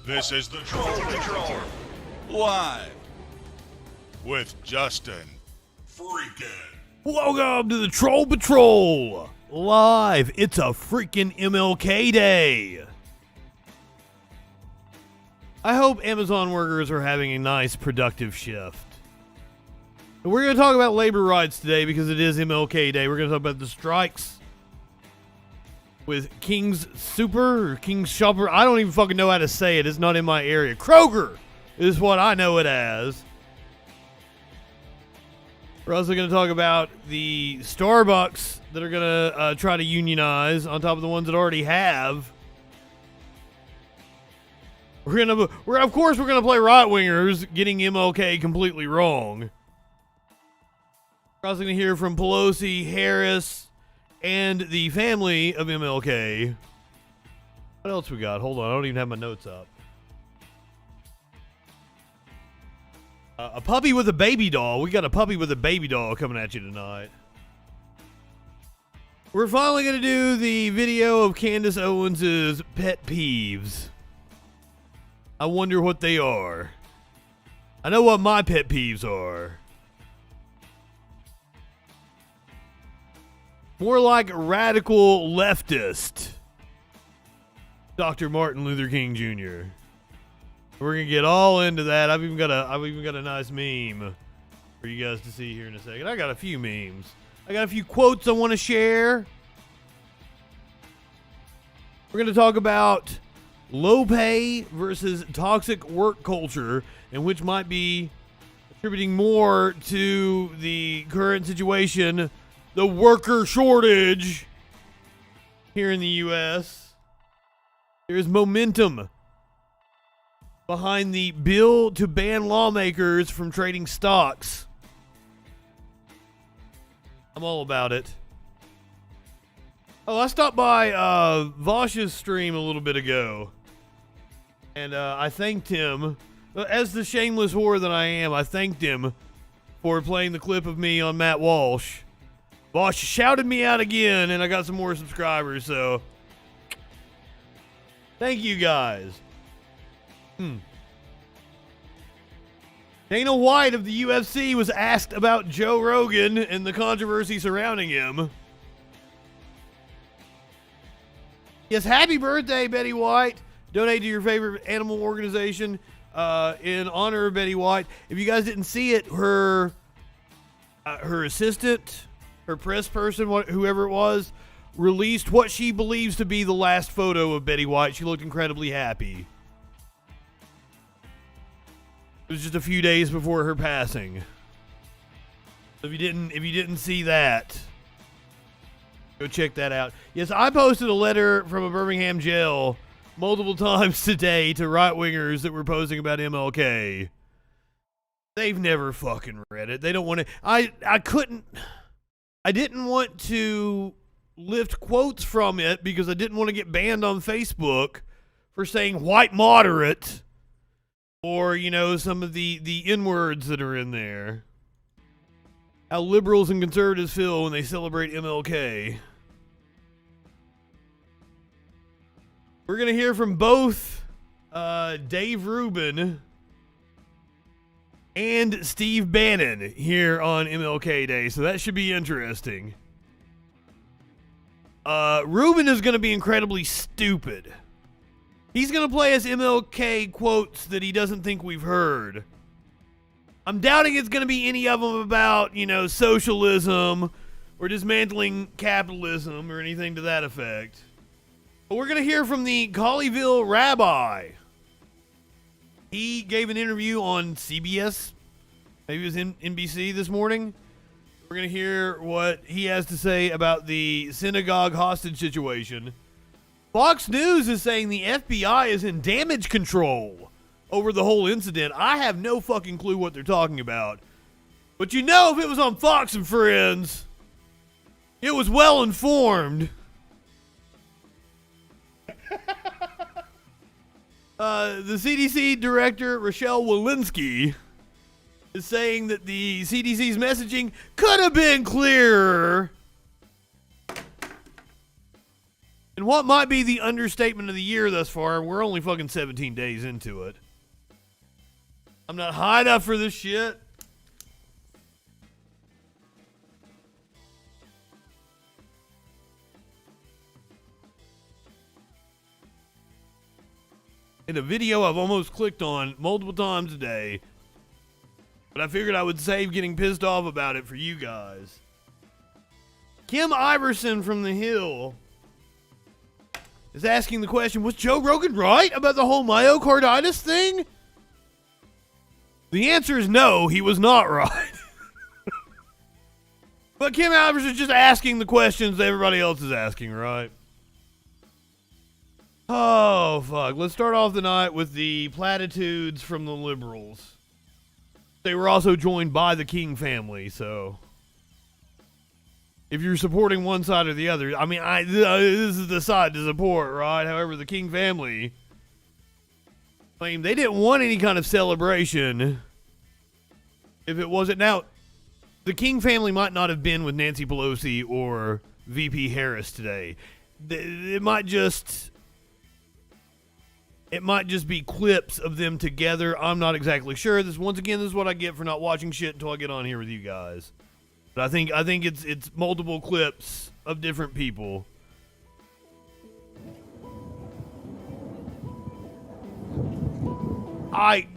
This is the Troll Patrol, live with Justin FREAKIN. Welcome to the Troll Patrol, live. It's a freaking MLK Day. I hope Amazon workers are having a nice, productive shift. And we're going to talk about labor rights today because it is MLK Day. We're going to talk about the strikes with King's Super or King's Shopper. I don't even fucking know how to say it. It's not in my area. Kroger is what I know it as. We're also going to talk about the Starbucks that are going to try to unionize on top of the ones that already have. Of course, we're going to play right wingers getting MLK completely wrong. We're also going to hear from Pelosi, Harris, and the family of MLK. What else we got? Hold on, I don't even have my notes up. A puppy with a baby doll. We got a puppy with a baby doll coming at you tonight. We're finally going to do the video of Candace Owens' pet peeves. I wonder what they are. I know what my pet peeves are. More like radical leftist. Dr. Martin Luther King Jr. We're gonna get all into that. I've even got a nice meme for you guys to see here in a second. I got a few memes. I got a few quotes I want to share. We're gonna talk about low pay versus toxic work culture, and which might be attributing more to the current situation, the worker shortage here in the U.S. There is momentum behind the bill to ban lawmakers from trading stocks. I'm all about it. Oh, I stopped by Walsh's stream a little bit ago, and I thanked him. As the shameless whore that I am, I thanked him for playing the clip of me on Matt Walsh. Walsh shouted me out again, and I got some more subscribers, so thank you guys. Dana White of the UFC was asked about Joe Rogan and the controversy surrounding him. Yes, happy birthday, Betty White. Donate to your favorite animal organization in honor of Betty White. If you guys didn't see it, her assistant, her press person, whoever it was, released what she believes to be the last photo of Betty White. She looked incredibly happy. It was just a few days before her passing. So if you didn't see that, go check that out. Yes, I posted a letter from a Birmingham jail multiple times today to right-wingers that were posting about MLK. They've never fucking read it. They don't want to. I didn't want to lift quotes from it because I didn't want to get banned on Facebook for saying white moderate or, you know, some of the N-words that are in there. How liberals and conservatives feel when they celebrate MLK. We're going to hear from both Dave Rubin and Steve Bannon here on MLK Day, so that should be interesting. Rubin is going to be incredibly stupid. He's going to play us MLK quotes that he doesn't think we've heard. I'm doubting it's going to be any of them about, you know, socialism or dismantling capitalism or anything to that effect. But we're going to hear from the Colleyville rabbi. He gave an interview on CBS, maybe it was in NBC this morning. We're going to hear what he has to say about the synagogue hostage situation. Fox News is saying the FBI is in damage control over the whole incident. I have no fucking clue what they're talking about. But you know, if it was on Fox and Friends, it was well informed. The CDC director, Rochelle Walensky, is saying that the CDC's messaging could have been clearer. And what might be the understatement of the year thus far, we're only fucking 17 days into it. I'm not high enough for this shit. In a video I've almost clicked on multiple times a day, but I figured I would save getting pissed off about it for you guys. Kim Iverson from The Hill is asking the question, was Joe Rogan right about the whole myocarditis thing? The answer is no, he was not right. But Kim Iverson is just asking the questions that everybody else is asking, right? Oh, fuck. Let's start off the night with the platitudes from the liberals. They were also joined by the King family, so if you're supporting one side or the other, I mean, this is the side to support, right? However, the King family claimed they didn't want any kind of celebration if it wasn't. Now, the King family might not have been with Nancy Pelosi or VP Harris today. It might just be clips of them together. I'm not exactly sure. This is what I get for not watching shit until I get on here with you guys. But I think it's multiple clips of different people. I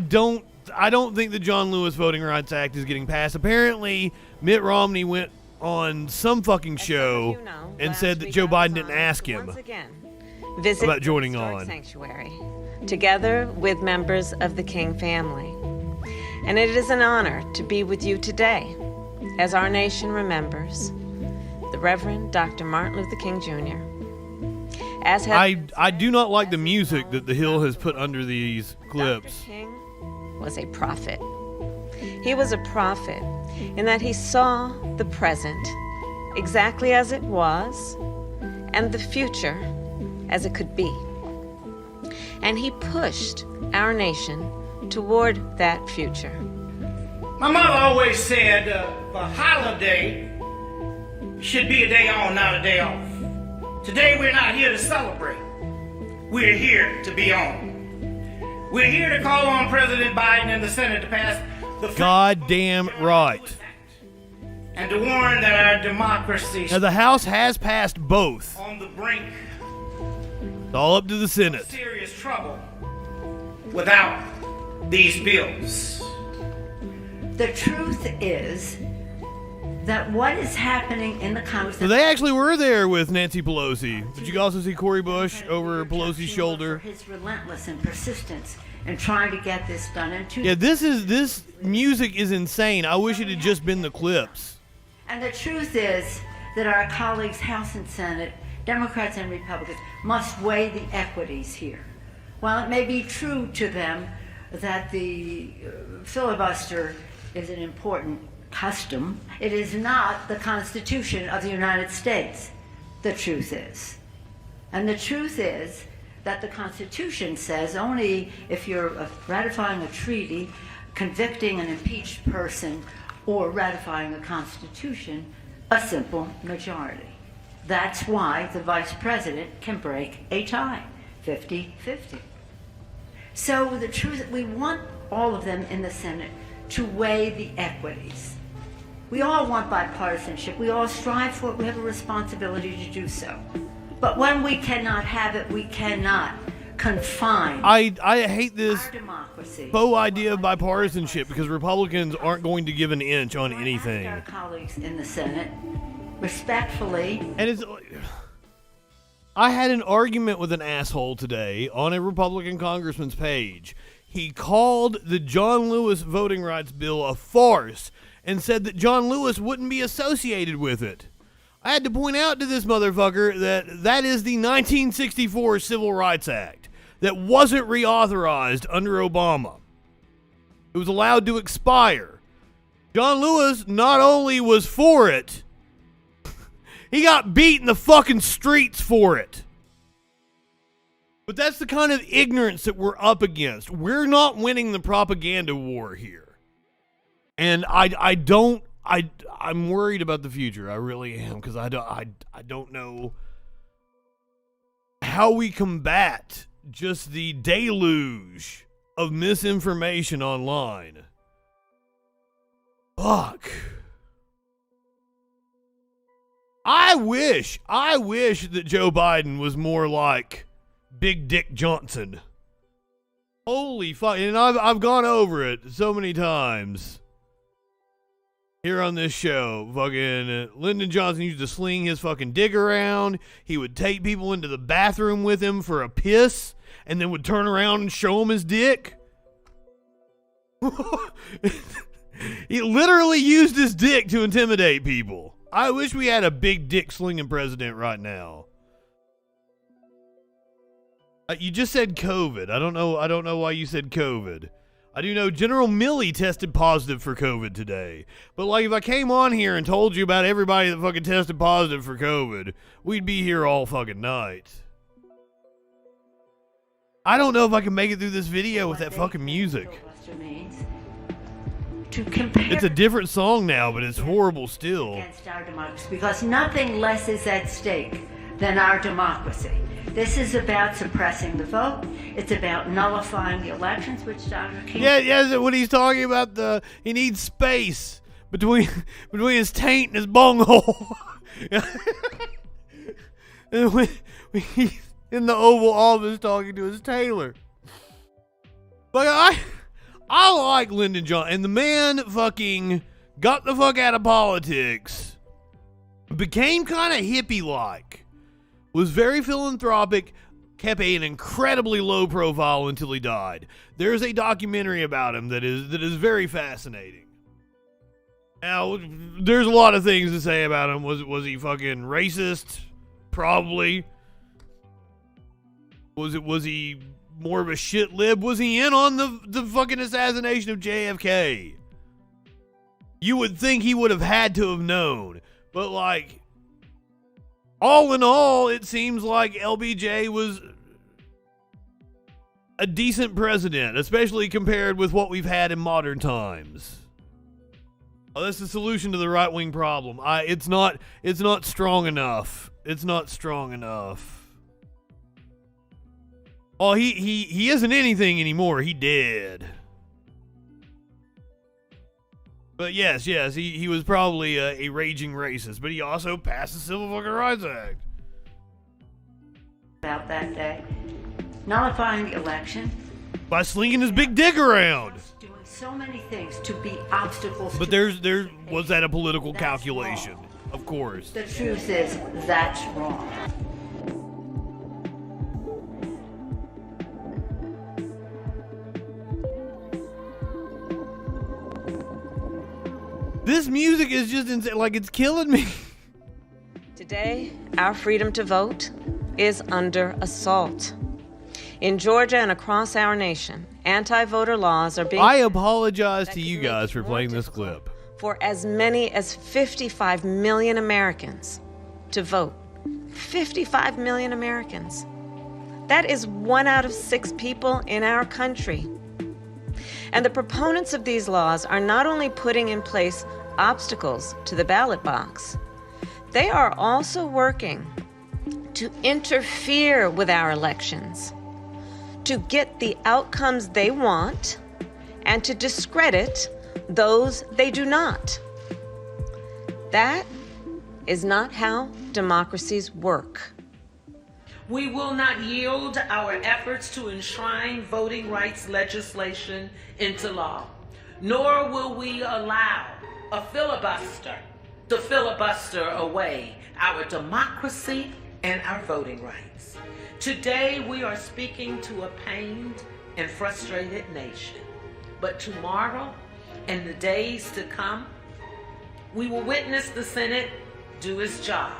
don't think the John Lewis Voting Rights Act is getting passed. Apparently, Mitt Romney went on some fucking show and said that Joe Biden didn't ask him about joining on. Sanctuary, together with members of the King family. And it is an honor to be with you today as our nation remembers the Reverend Dr. Martin Luther King Jr. I do not like the music that The Hill has put under these clips. Dr. King was a prophet. He was a prophet in that he saw the present exactly as it was and the future as it could be. And he pushed our nation toward that future. My mother always said a holiday should be a day on, not a day off. Today we're not here to celebrate. We're here to be on. We're here to call on President Biden and the Senate to pass the goddamn right. And to warn that our democracy now the House has passed both. On the brink. It's all up to the Senate. Serious trouble without these bills. The truth is that what is happening in the Congress... So they actually were there with Nancy Pelosi. Did you also see Cory Bush over Pelosi's shoulder? His relentless and persistence in trying to get this done. Yeah, this music is insane. I wish it had just been the clips. And the truth is that our colleagues, House and Senate, Democrats and Republicans, must weigh the equities here. While it may be true to them that the filibuster is an important custom, it is not the Constitution of the United States, the truth is. And the truth is that the Constitution says only if you're ratifying a treaty, convicting an impeached person, or ratifying a Constitution, a simple majority. That's why the Vice President can break a tie, 50-50. So the truth, we want all of them in the Senate to weigh the equities. We all want bipartisanship. We all strive for it. We have a responsibility to do so. But when we cannot have it, we cannot confine I hate this our democracy. faux idea of bipartisanship because Republicans aren't going to give an inch on anything. Our colleagues in the Senate, respectfully. And I had an argument with an asshole today on a Republican congressman's page. He called the John Lewis voting rights bill a farce and said that John Lewis wouldn't be associated with it. I had to point out to this motherfucker that is the 1964 Civil Rights Act that wasn't reauthorized under Obama. It was allowed to expire. John Lewis not only was for it, he got beat in the fucking streets for it. But that's the kind of ignorance that we're up against. We're not winning the propaganda war here. And I don't I'm worried about the future. I really am, because I don't know how we combat just the deluge of misinformation online. Fuck. I wish that Joe Biden was more like Big Dick Johnson. Holy fuck. And I've gone over it so many times here on this show. Fucking Lyndon Johnson used to sling his fucking dick around. He would take people into the bathroom with him for a piss and then would turn around and show him his dick. He literally used his dick to intimidate people. I wish we had a big dick slinging president right now. You just said COVID. I don't know why you said COVID. I do know General Milley tested positive for COVID today. But like, if I came on here and told you about everybody that fucking tested positive for COVID, we'd be here all fucking night. I don't know if I can make it through this video with that fucking music. To compare It's a different song now, but it's horrible still. Against our democracy, because nothing less is at stake than our democracy. This is about suppressing the vote. It's about nullifying the elections, which Dr. King... Yeah, when he's talking about he needs space between his taint and his bunghole. And when he's in the Oval Office talking to his tailor. Like, I like Lyndon Johnson, and the man fucking got the fuck out of politics, became kind of hippie-like, was very philanthropic, kept an incredibly low profile until he died. There's a documentary about him that is very fascinating. Now, there's a lot of things to say about him. Was he fucking racist? Probably. Was he more of a shit lib? Was he in on the fucking assassination of JFK? You would think he would have had to have known. But like, all in all, it seems like LBJ was a decent president, especially compared with what we've had in modern times. Oh, that's the solution to the right-wing problem. It's not strong enough. It's not strong enough. Oh, he isn't anything anymore. He dead. But yes, he was probably a raging racist, but he also passed the Civil Fucking Rights Act. About that day. Nullifying the election. By slinging his big dick around. Doing so many things to be obstacles. But there was that a political calculation? Wrong. Of course. The truth is, that's wrong. This music is just insane. Like, it's killing me. Today, our freedom to vote is under assault. In Georgia and across our nation, anti-voter laws are being... I apologize to you guys for playing this clip. For as many as 55 million Americans to vote. 55 million Americans. That is 1 out of 6 people in our country. And the proponents of these laws are not only putting in place obstacles to the ballot box, they are also working to interfere with our elections, to get the outcomes they want, and to discredit those they do not. That is not how democracies work. We will not yield our efforts to enshrine voting rights legislation into law, nor will we allow a filibuster to filibuster away our democracy and our voting rights. Today, we are speaking to a pained and frustrated nation, but tomorrow and the days to come, we will witness the Senate do its job.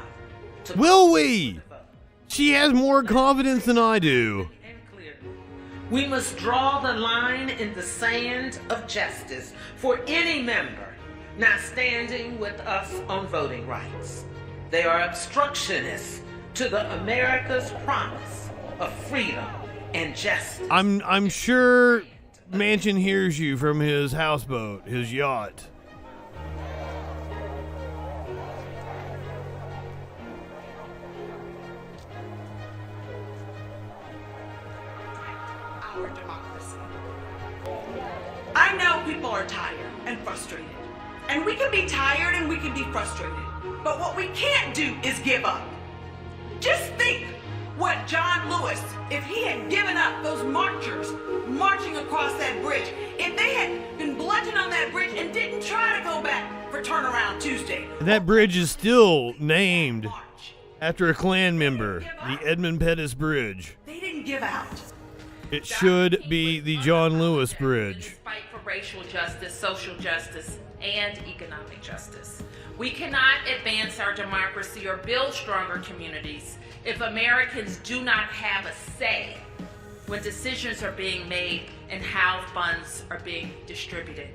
Will we? She has more confidence than I do. We must draw the line in the sand of justice for any member not standing with us on voting rights. They are obstructionists to the America's promise of freedom and justice. I'm sure Manchin hears you from his houseboat, his yacht. I know people are tired and frustrated. And we can be tired and we can be frustrated. But what we can't do is give up. Just think what John Lewis, if he had given up those marchers marching across that bridge, if they had been bludgeoned on that bridge and didn't try to go back for Turnaround Tuesday. That bridge is still named after a Klan member, the Edmund Pettus Bridge. They didn't give out. It should be the John Lewis Bridge. Fight for racial justice, social justice, and economic justice. We cannot advance our democracy or build stronger communities if Americans do not have a say when decisions are being made and how funds are being distributed.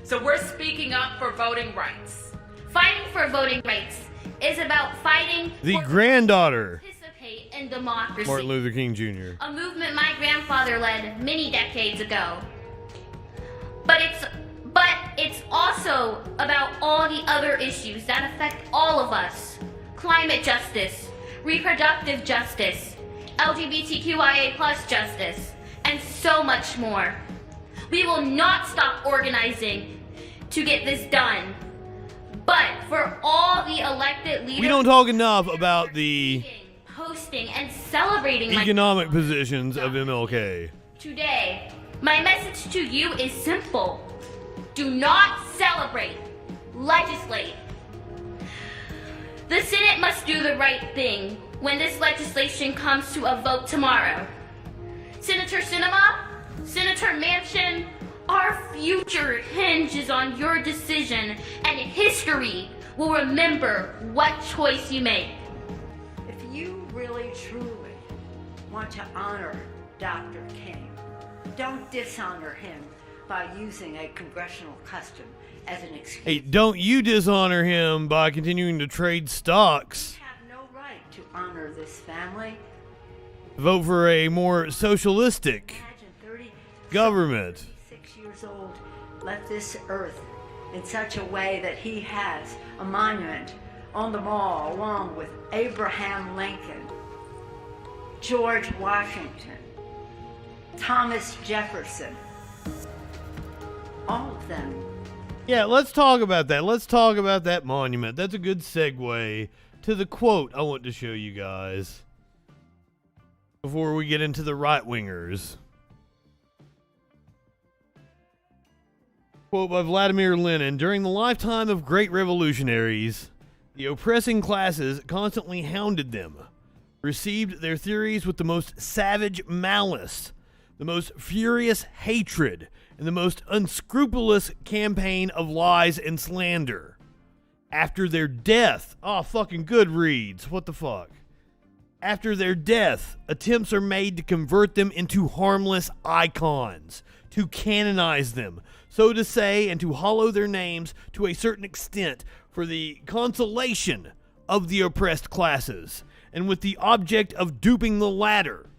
So we're speaking up for voting rights. Fighting for voting rights is about fighting The for granddaughter, participate in democracy. Martin Luther King Jr. A movement my grandfather led many decades ago. But it's also about all the other issues that affect all of us. Climate justice, reproductive justice, LGBTQIA+ justice, and so much more. We will not stop organizing to get this done. But for all the elected leaders, We don't talk enough about the hosting and celebrating economic positions of MLK. Today, my message to you is simple. Do not celebrate, legislate. The Senate must do the right thing when this legislation comes to a vote tomorrow. Senator Sinema, Senator Manchin, our future hinges on your decision, and history will remember what choice you make. If you really truly want to honor Dr. King, don't dishonor him by using a congressional custom as an excuse. Hey, don't you dishonor him by continuing to trade stocks. You have no right to honor this family. Vote for a more socialistic Imagine government. 36 years old left this earth in such a way that he has a monument on the mall along with Abraham Lincoln, George Washington, Thomas Jefferson, all of them. Yeah, let's talk about that. Let's talk about that monument. That's a good segue to the quote I want to show you guys before we get into the right-wingers. Quote by Vladimir Lenin: "During the lifetime of great revolutionaries, the oppressing classes constantly hounded them, received their theories with the most savage malice, the most furious hatred, and the most unscrupulous campaign of lies and slander. After their death," oh, fucking Goodreads, what the fuck? "After their death, attempts are made to convert them into harmless icons, to canonize them, so to say, and to hollow their names to a certain extent for the consolation of the oppressed classes, and with the object of duping the latter,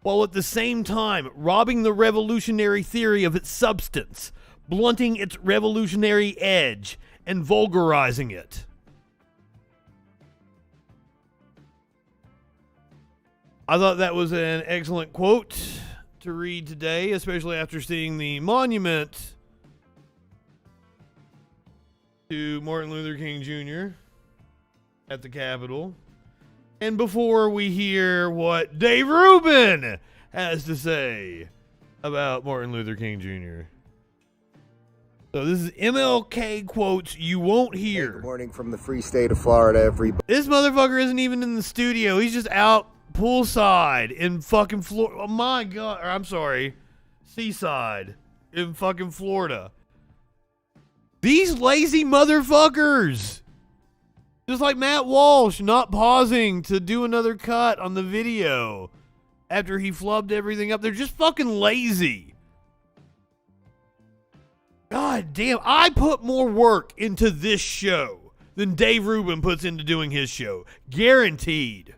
while at the same time robbing the revolutionary theory of its substance, blunting its revolutionary edge, and vulgarizing it." I thought that was an excellent quote to read today, especially after seeing the monument to Martin Luther King Jr. at the Capitol. And before we hear what Dave Rubin has to say about Martin Luther King Jr. So this is MLK quotes you won't hear. Good morning from the free state of Florida, everybody. This motherfucker isn't even in the studio. He's just out poolside in fucking Florida. Oh my God. Or I'm sorry. Seaside in fucking Florida. These lazy motherfuckers. Just like Matt Walsh not pausing to do another cut on the video after he flubbed everything up. They're just fucking lazy. God damn, I put more work into this show than Dave Rubin puts into doing his show. Guaranteed.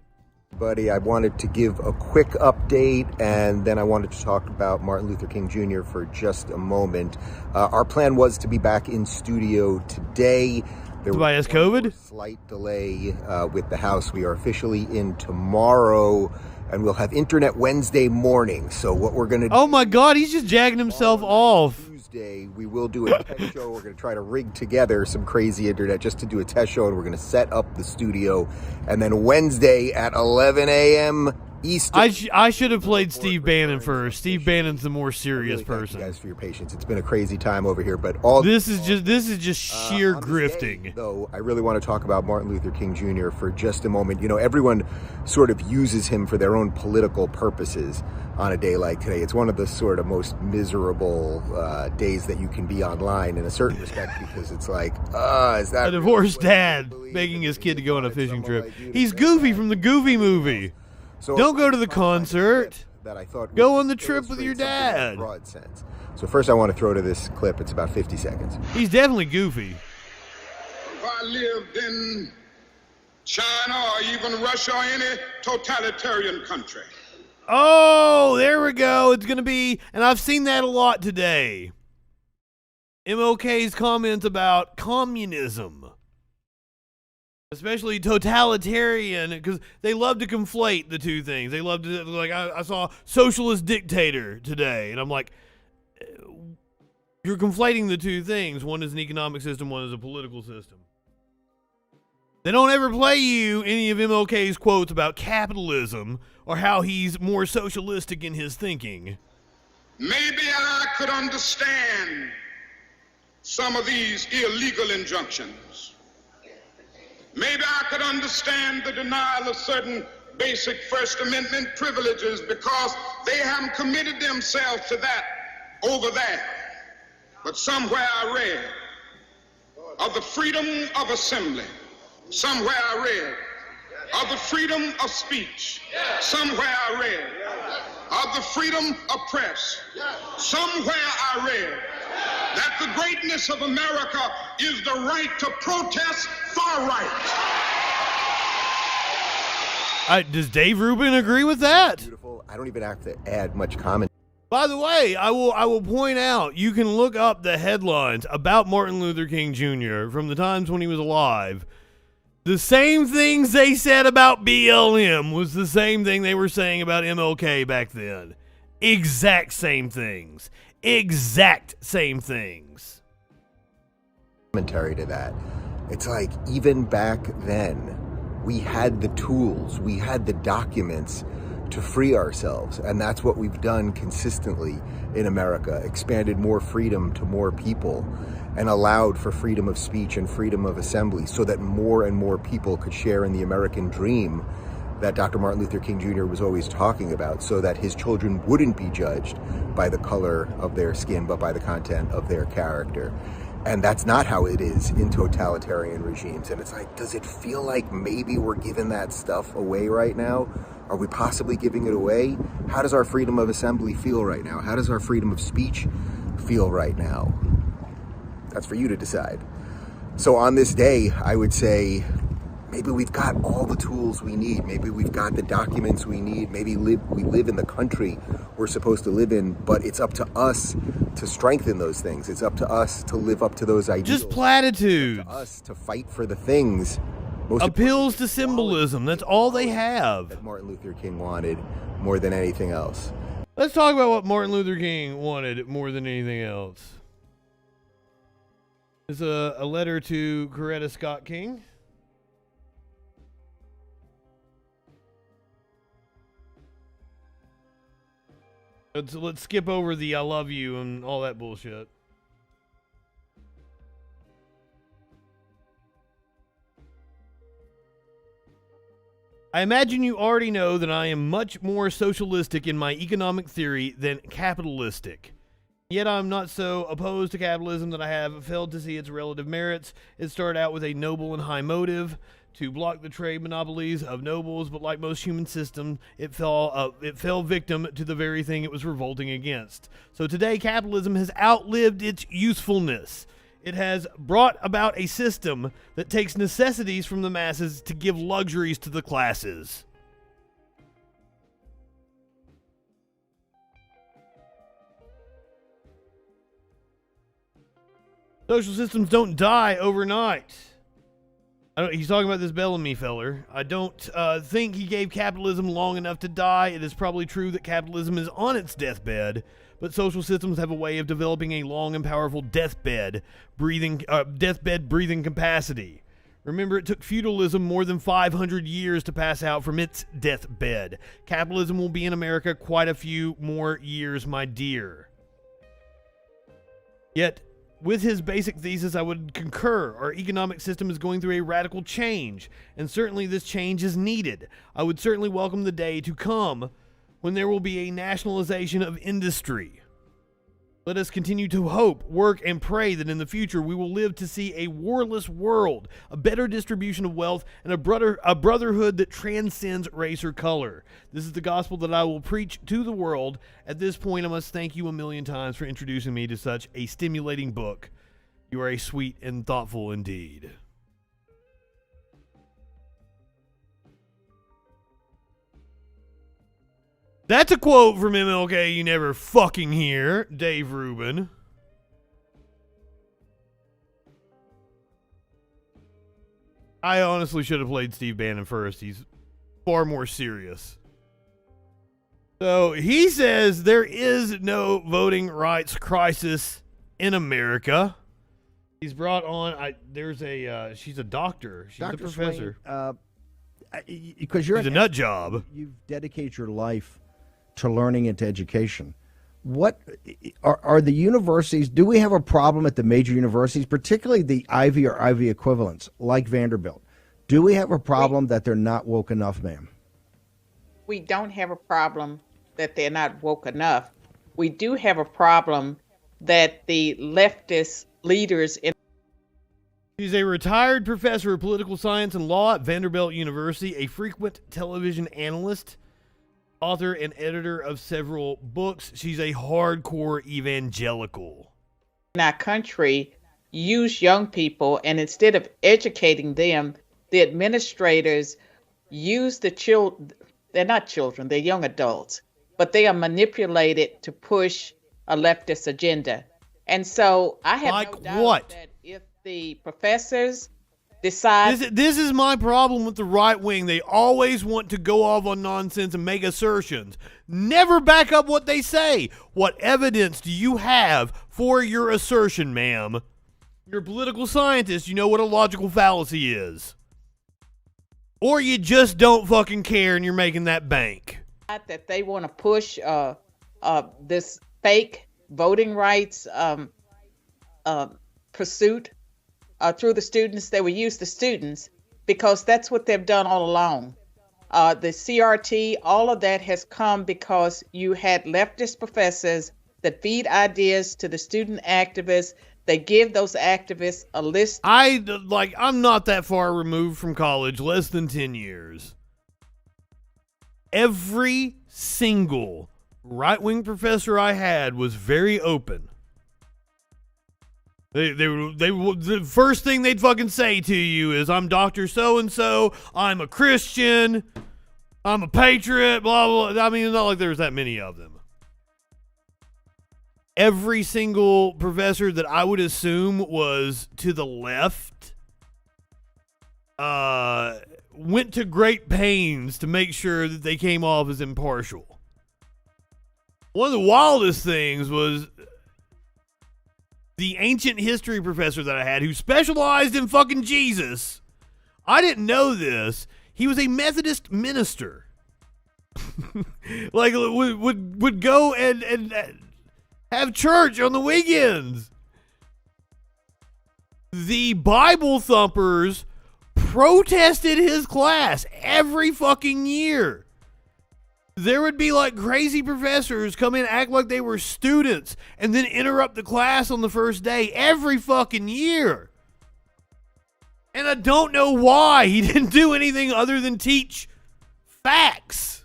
Buddy, I wanted to give a quick update, and then I wanted to talk about Martin Luther King Jr. for just a moment. Our plan was to be back in studio today. There Somebody has COVID? a slight delay with the House. We are officially in tomorrow, and we'll have Internet Wednesday morning. So what we're going to do... Oh my God, he's just jagging himself off. Tuesday, we will do a test show. We're going to try to rig together some crazy internet just to do a test show, and we're going to set up the studio. And then Wednesday at 11 a.m. Eastern. I should have played Steve Bannon first. Steve Bannon's the more serious person. Thank you guys for your patience. It's been a crazy time over here, but all this is just sheer grifting. Day, though, I really want to talk about Martin Luther King Jr. for just a moment. You know, everyone sort of uses him for their own political purposes on a day like today. It's one of the sort of most miserable days that you can be online in a certain respect, because it's like, is that a divorced dad begging his kid to go on a fishing trip? He's Goofy from the Goofy movie. So don't go to the concert. That I thought go on the trip with your dad. Broad sense. So first I want to throw to this clip. It's about 50 seconds. He's definitely Goofy. If I lived in China or even Russia or any totalitarian country. Oh, there we go. It's going to be, and I've seen that a lot today. MLK's comments about communism. Especially totalitarian, because they love to conflate the two things. They love to, like, I saw socialist dictator today, and I'm like, you're conflating the two things. One is an economic system, one is a political system. They don't ever play you any of MLK's quotes about capitalism or how he's more socialistic in his thinking. Maybe I could understand some of these illegal injunctions. Maybe I could understand the denial of certain basic First Amendment privileges because they haven't committed themselves to that over there. But somewhere I read of the freedom of assembly. Somewhere I read of the freedom of speech. Somewhere I read of the freedom of press. Somewhere I read that the greatness of America is the right to protest far right. Does Dave Rubin agree with that? Beautiful. I don't even have to add much comment. By the way, I will point out, you can look up the headlines about Martin Luther King Jr. from the times when he was alive. The same things they said about BLM was the same thing they were saying about MLK back then. Exact same things. Exact same things. Commentary to that. It's like, even back then, we had the tools, we had the documents to free ourselves, and that's what we've done consistently in America. Expanded more freedom to more people and allowed for freedom of speech and freedom of assembly so that more and more people could share in the American dream that Dr. Martin Luther King Jr. was always talking about, so that his children wouldn't be judged by the color of their skin, but by the content of their character. And that's not how it is in totalitarian regimes. And it's like, does it feel like maybe we're giving that stuff away right now? Are we possibly giving it away? How does our freedom of assembly feel right now? How does our freedom of speech feel right now? That's for you to decide. So on this day, I would say, maybe we've got all the tools we need. Maybe we've got the documents we need. Maybe we live in the country we're supposed to live in, but it's up to us to strengthen those things. It's up to us to live up to those ideals. Just platitudes. It's up to us to fight for the things. Appeals to symbolism. That's all they have. That Martin Luther King wanted more than anything else. Let's talk about what Martin Luther King wanted more than anything else. It's a letter to Coretta Scott King. Let's skip over the I love you and all that bullshit. I imagine you already know that I am much more socialistic in my economic theory than capitalistic. Yet I'm not so opposed to capitalism that I have failed to see its relative merits. It started out with a noble and high motive to block the trade monopolies of nobles, but like most human systems, it fell victim to the very thing it was revolting against. So today, capitalism has outlived its usefulness. It has brought about a system that takes necessities from the masses to give luxuries to the classes. Social systems don't die overnight. He's talking about this Bellamy feller. I don't think he gave capitalism long enough to die. It is probably true that capitalism is on its deathbed, but social systems have a way of developing a long and powerful deathbed breathing capacity. Remember, it took feudalism more than 500 years to pass out from its deathbed. Capitalism will be in America quite a few more years, my dear. Yet, with his basic thesis, I would concur. Our economic system is going through a radical change, and certainly this change is needed. I would certainly welcome the day to come when there will be a nationalization of industry. Let us continue to hope, work, and pray that in the future we will live to see a warless world, a better distribution of wealth, and a brotherhood that transcends race or color. This is the gospel that I will preach to the world. At this point, I must thank you a million times for introducing me to such a stimulating book. You are a sweet and thoughtful indeed. That's a quote from MLK you never fucking hear, Dave Rubin. I honestly should have played Steve Bannon first. He's far more serious. So he says there is no voting rights crisis in America. He's brought on, she's a doctor. She's Dr. a professor. Because you're She's a nut job. You've dedicated your life to learning and to education. What are the universities? Do we have a problem at the major universities, particularly the Ivy or Ivy equivalents like Vanderbilt? Do we have a problem that they're not woke enough, ma'am? We don't have a problem that they're not woke enough. We do have a problem that the leftist leaders in She's a retired professor of political science and law at Vanderbilt University, a frequent television analyst, author and editor of several books. She's a hardcore evangelical. In our country, use young people, and instead of educating them, the administrators use the children. They're not children, they're young adults, but they are manipulated to push a leftist agenda. And so I have no doubt that if the professors decide... This is my problem with the right wing. They always want to go off on nonsense and make assertions. Never back up what they say. What evidence do you have for your assertion, ma'am? You're a political scientist. You know what a logical fallacy is. Or you just don't fucking care and you're making that bank. That they want to push this fake voting rights pursuit through the students. They will use the students because that's what they've done all along. The CRT, all of that has come because you had leftist professors that feed ideas to the student activists. They give those activists a list. I'm not that far removed from college, less than 10 years. Every single right-wing professor I had was very open. The first thing they'd fucking say to you is, I'm Dr. So-and-so, I'm a Christian, I'm a patriot, blah, blah. I mean, it's not like there's that many of them. Every single professor that I would assume was to the left went to great pains to make sure that they came off as impartial. One of the wildest things was the ancient history professor that I had who specialized in fucking Jesus. I didn't know this. He was a Methodist minister. Like, would go and have church on the weekends. The Bible thumpers protested his class every fucking year. There would be like crazy professors come in, act like they were students, and then interrupt the class on the first day every fucking year. And I don't know why. He didn't do anything other than teach facts.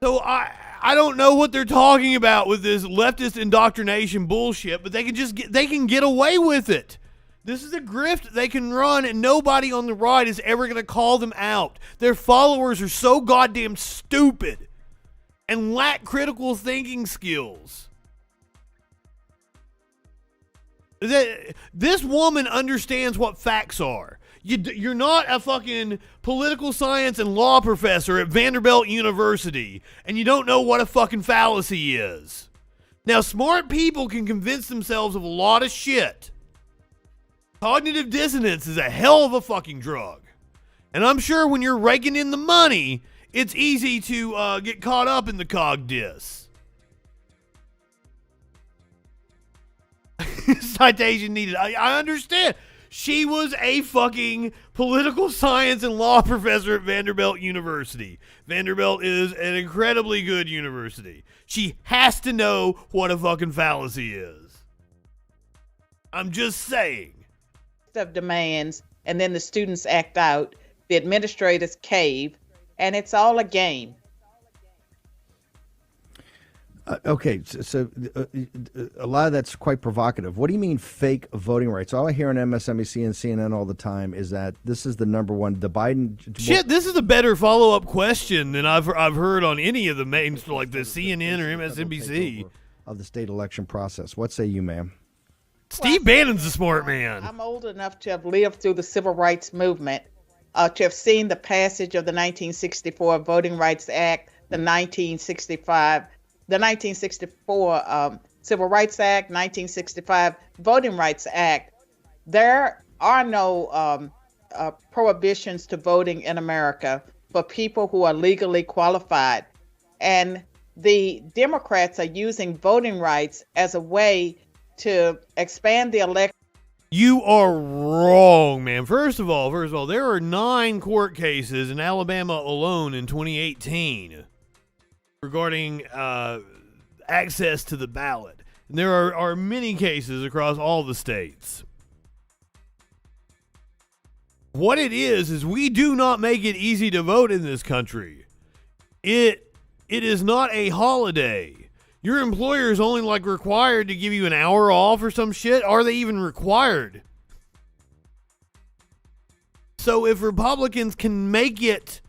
So I don't know what they're talking about with this leftist indoctrination bullshit, but they can get away with it. This is a grift they can run, and nobody on the right is ever going to call them out. Their followers are so goddamn stupid and lack critical thinking skills. This woman understands what facts are. You're not a fucking political science and law professor at Vanderbilt University, and you don't know what a fucking fallacy is. Now, smart people can convince themselves of a lot of shit. Cognitive dissonance is a hell of a fucking drug. And I'm sure when you're raking in the money, it's easy to get caught up in the cog diss. Citation needed. I understand. She was a fucking political science and law professor at Vanderbilt University. Vanderbilt is an incredibly good university. She has to know what a fucking fallacy is. I'm just saying. Of demands, and then the students act out, the administrators cave, and it's all a game. Okay, so a lot of that's quite provocative. What do you mean fake voting rights? All I hear on MSNBC and CNN all the time is that this is the number one. The Biden shit. This is a better follow-up question than I've heard on any of the main, like the CNN or MSNBC of the state election process. What say you, ma'am? Steve Bannon's a smart man. I'm old enough to have lived through the civil rights movement, to have seen the passage of the 1964 Voting Rights Act, the 1964 Civil Rights Act, 1965 Voting Rights Act. There are no prohibitions to voting in America for people who are legally qualified. And the Democrats are using voting rights as a way to expand the election. You are wrong, man. First of all, there are 9 court cases in Alabama alone in 2018 regarding access to the ballot. And there are many cases across all the states. What it is we do not make it easy to vote in this country. It is not a holiday. Your employer is only like required to give you an hour off or some shit. Are they even required? So if Republicans can make it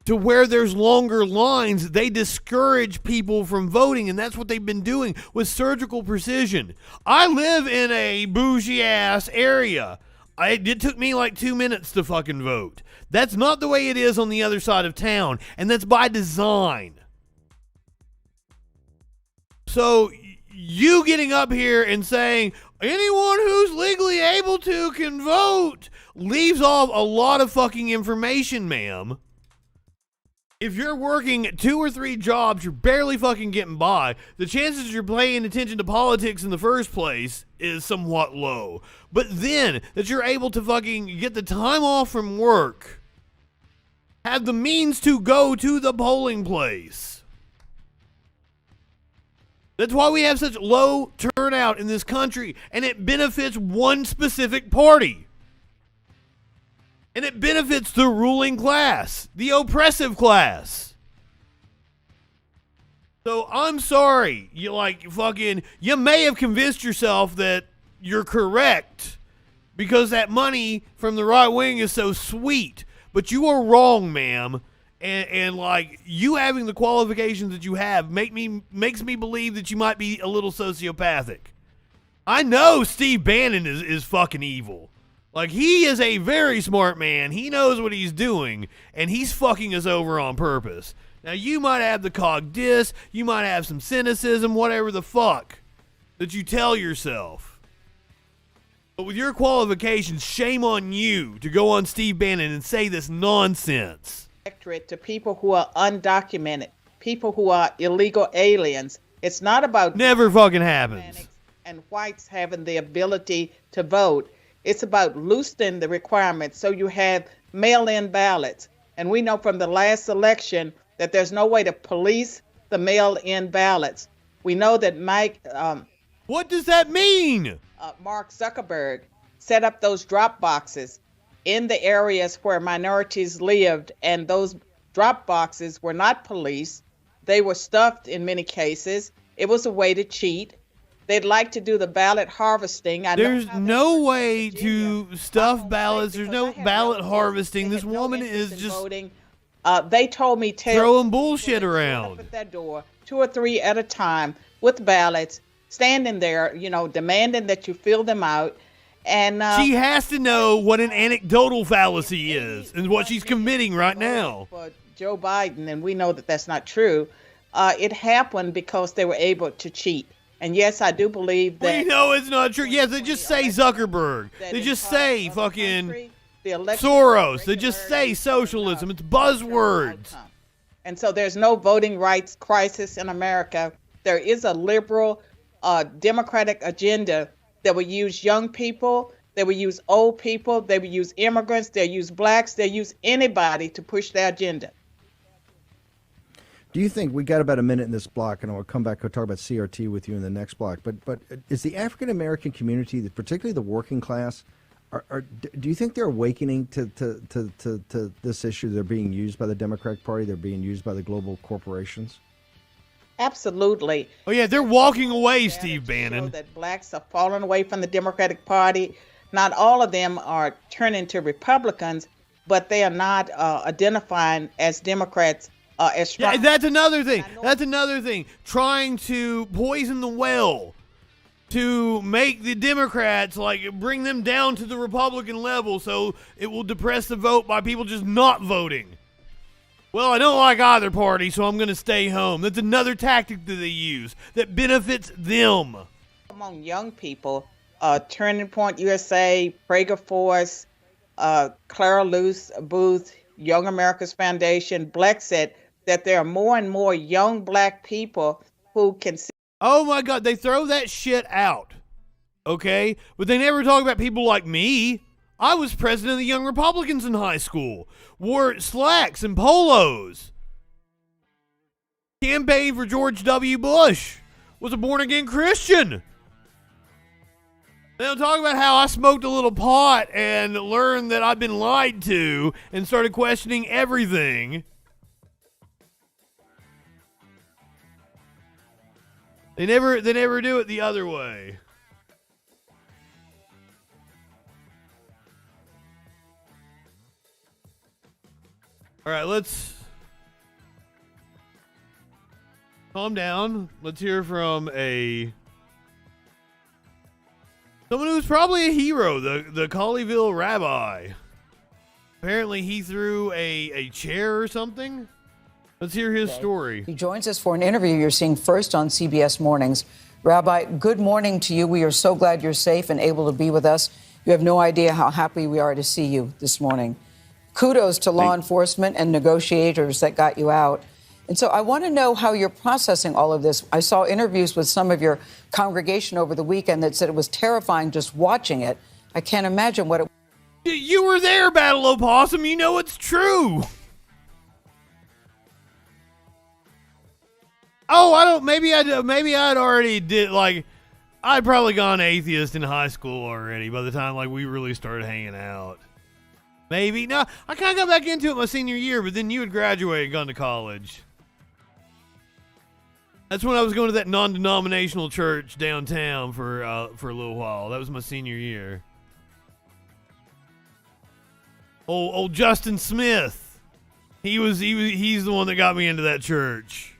to where there's longer lines, they discourage people from voting, and that's what they've been doing with surgical precision. I live in a bougie ass area. It took me like 2 minutes to fucking vote. That's not the way it is on the other side of town, and that's by design. So you getting up here and saying anyone who's legally able to can vote leaves off a lot of fucking information, ma'am. If you're working 2 or 3 jobs, you're barely fucking getting by. The chances you're paying attention to politics in the first place is somewhat low. But then that you're able to fucking get the time off from work, have the means to go to the polling place. That's why we have such low turnout in this country, and it benefits one specific party. And it benefits the ruling class, the oppressive class. So I'm sorry, you may have convinced yourself that you're correct because that money from the right wing is so sweet, but you are wrong, ma'am. And you having the qualifications that you have makes me believe that you might be a little sociopathic. I know Steve Bannon is fucking evil. He is a very smart man. He knows what he's doing, and he's fucking us over on purpose. Now, you might have the cog diss, you might have some cynicism, whatever the fuck that you tell yourself. But with your qualifications, shame on you to go on Steve Bannon and say this nonsense. To people who are undocumented, people who are illegal aliens. It's not about never fucking happens. And whites having the ability to vote. It's about loosening the requirements so you have mail-in ballots. And we know from the last election that there's no way to police the mail-in ballots. We know that what does that mean? Mark Zuckerberg set up those drop boxes in the areas where minorities lived, and those drop boxes were not policed. They were stuffed in many cases. It was a way to cheat. They'd like to do the ballot harvesting. There's no way to stuff ballots. There's no ballot harvesting. This woman is just voting. They told me throwing bullshit around at that door, 2 or 3 at a time with ballots, standing there, demanding that you fill them out. And she has to know what an anecdotal fallacy is and what she's committing right now. For Joe Biden, and we know that that's not true. It happened because they were able to cheat. And yes, I do believe that. We know it's not true. Yes, they just say Zuckerberg. They just say fucking Soros. They just say socialism. It's buzzwords. And so there's no voting rights crisis in America. There is a liberal democratic agenda that will use young people, they will use old people, they will use immigrants, they'll use blacks, they'll use anybody to push their agenda. Do you think we got about a minute in this block, and I'll come back and talk about CRT with you in the next block? But is the African American community, particularly the working class, do you think they're awakening to this issue? They're being used by the Democratic Party. They're being used by the global corporations. Absolutely. Oh yeah, they're walking away, Steve Bannon. That blacks are falling away from the Democratic Party. Not all of them are turning to Republicans, but they are not identifying as Democrats. Yeah, that's another thing. That's another thing. Trying to poison the well to make the Democrats, bring them down to the Republican level so it will depress the vote by people just not voting. Well, I don't like either party, so I'm going to stay home. That's another tactic that they use that benefits them. Among young people, Turning Point USA, Prager Force, Clara Luce Booth, Young America's Foundation, Black said that there are more and more young black people who can see. Oh my God, they throw that shit out, okay? But they never talk about people like me. I was president of the Young Republicans in high school, wore slacks and polos, campaigned for George W. Bush, was a born-again Christian. They don't talk about how I smoked a little pot and learned that I've been lied to and started questioning everything. They never do it the other way. All right, let's calm down. Let's hear from someone who's probably a hero, the Colleyville rabbi. Apparently he threw a chair or something. Let's hear his story. He joins us for an interview you're seeing first on CBS Mornings. Rabbi, good morning to you. We are so glad you're safe and able to be with us. You have no idea how happy we are to see you this morning. Kudos to law enforcement and negotiators that got you out. And so I want to know how you're processing all of this. I saw interviews with some of your congregation over the weekend that said it was terrifying just watching it. I can't imagine what it was. You were there, Battle Opossum. You know it's true. Oh, maybe I'd already I'd probably gone atheist in high school already by the time we really started hanging out. Maybe. No, I kind of got back into it my senior year, but then you had graduated and gone to college. That's when I was going to that non-denominational church downtown for a little while. That was my senior year. Old Justin Smith. He's the one that got me into that church.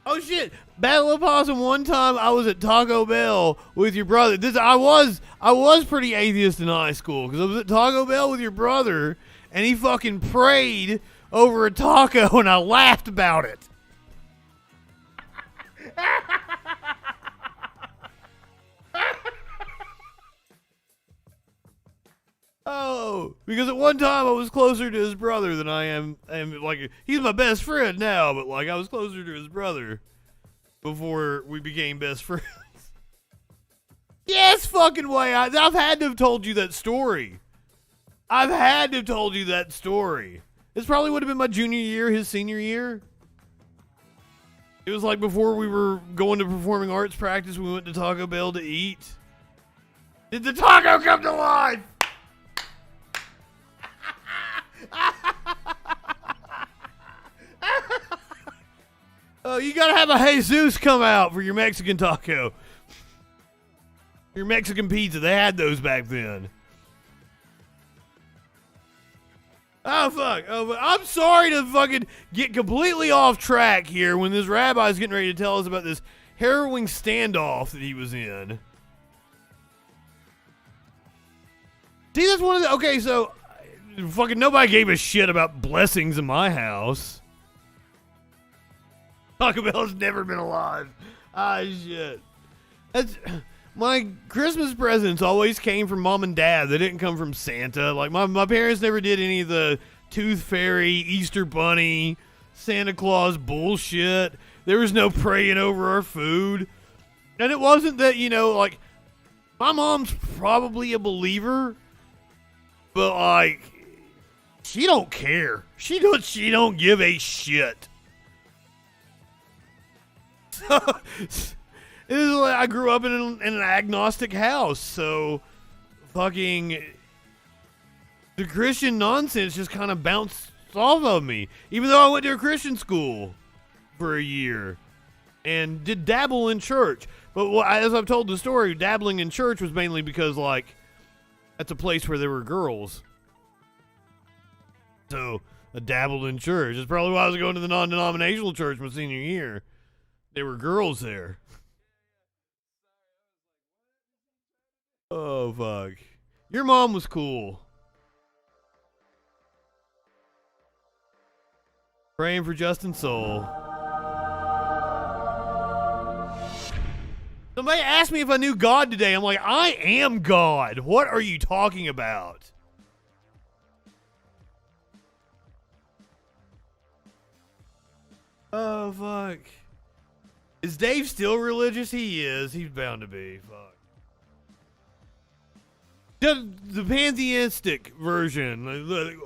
Oh shit! Battle of Possum. One time I was at Taco Bell with your brother. I was pretty atheist in high school because I was at Taco Bell with your brother, and he fucking prayed over a taco, and I laughed about it. Oh, because at one time I was closer to his brother than I am he's my best friend now, but I was closer to his brother before we became best friends. Yes, fucking way. I've had to have told you that story. This probably would have been my junior year, his senior year. It was before we were going to performing arts practice, we went to Taco Bell to eat. Did the taco come to life? Oh, you gotta have a Jesus come out for your Mexican taco. Your Mexican pizza. They had those back then. Oh, fuck. Oh, I'm sorry to fucking get completely off track here when this rabbi's getting ready to tell us about this harrowing standoff that he was in. See, that's one of the... Okay, so... Fucking nobody gave a shit about blessings in my house. Taco Bell's never been alive. Ah, shit. That's... My Christmas presents always came from mom and dad. They didn't come from Santa. Like, my parents never did any of the Tooth Fairy, Easter Bunny, Santa Claus bullshit. There was no praying over our food. And it wasn't that, you know, like, my mom's probably a believer, but, like, she don't care. She don't give a shit. So... I grew up in an agnostic house, so fucking the Christian nonsense just kind of bounced off of me. Even though I went to a Christian school for a year and did dabble in church. But as I've told the story, dabbling in church was mainly because, like, that's a place where there were girls. So I dabbled in church. That's probably why I was going to the non-denominational church my senior year. There were girls there. Oh, fuck. Your mom was cool. Praying for Justin's soul. Somebody asked me if I knew God today. I'm like, I am God. What are you talking about? Oh, fuck. Is Dave still religious? He is. He's bound to be. Fuck. The pantheistic version,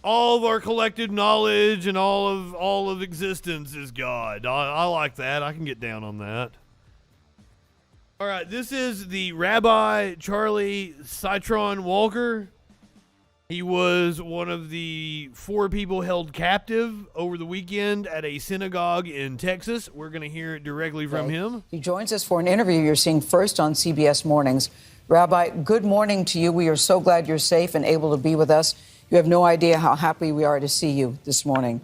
all of our collective knowledge and all of existence is God. I like that. I can get down on that. All right, this is the Rabbi Charlie Citron Walker. He was one of the 4 people held captive over the weekend at a synagogue in Texas. We're going to hear it directly from him. He joins us for an interview you're seeing first on CBS Mornings. Rabbi, good morning to you. We are so glad you're safe and able to be with us. You have no idea how happy we are to see you this morning.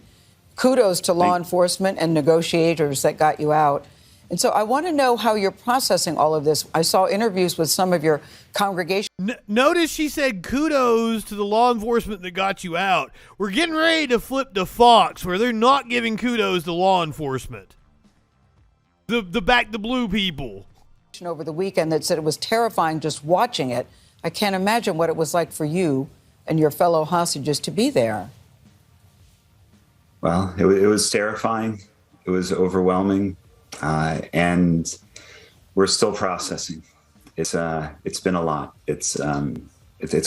Kudos to law enforcement and negotiators that got you out. And so I want to know how you're processing all of this. I saw interviews with some of your congregation. Notice she said kudos to the law enforcement that got you out. We're getting ready to flip to Fox, where they're not giving kudos to law enforcement. The back the blue people. Over the weekend that said it was terrifying just watching it. I can't imagine what it was like for you and your fellow hostages to be there. Well, it was terrifying. It was overwhelming. And we're still processing. It's been a lot. It's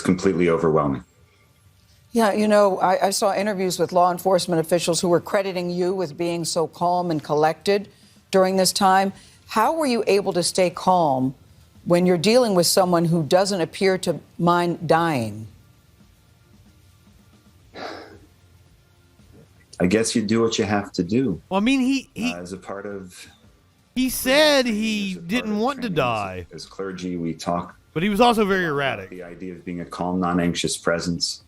completely overwhelming. Yeah, you know, I saw interviews with law enforcement officials who were crediting you with being so calm and collected during this time. How were you able to stay calm when you're dealing with someone who doesn't appear to mind dying? I guess you do what you have to do. Well, I mean, he as a part of... He said he didn't want to die. As clergy, we talk... But he was also very erratic. The idea of being a calm, non-anxious presence.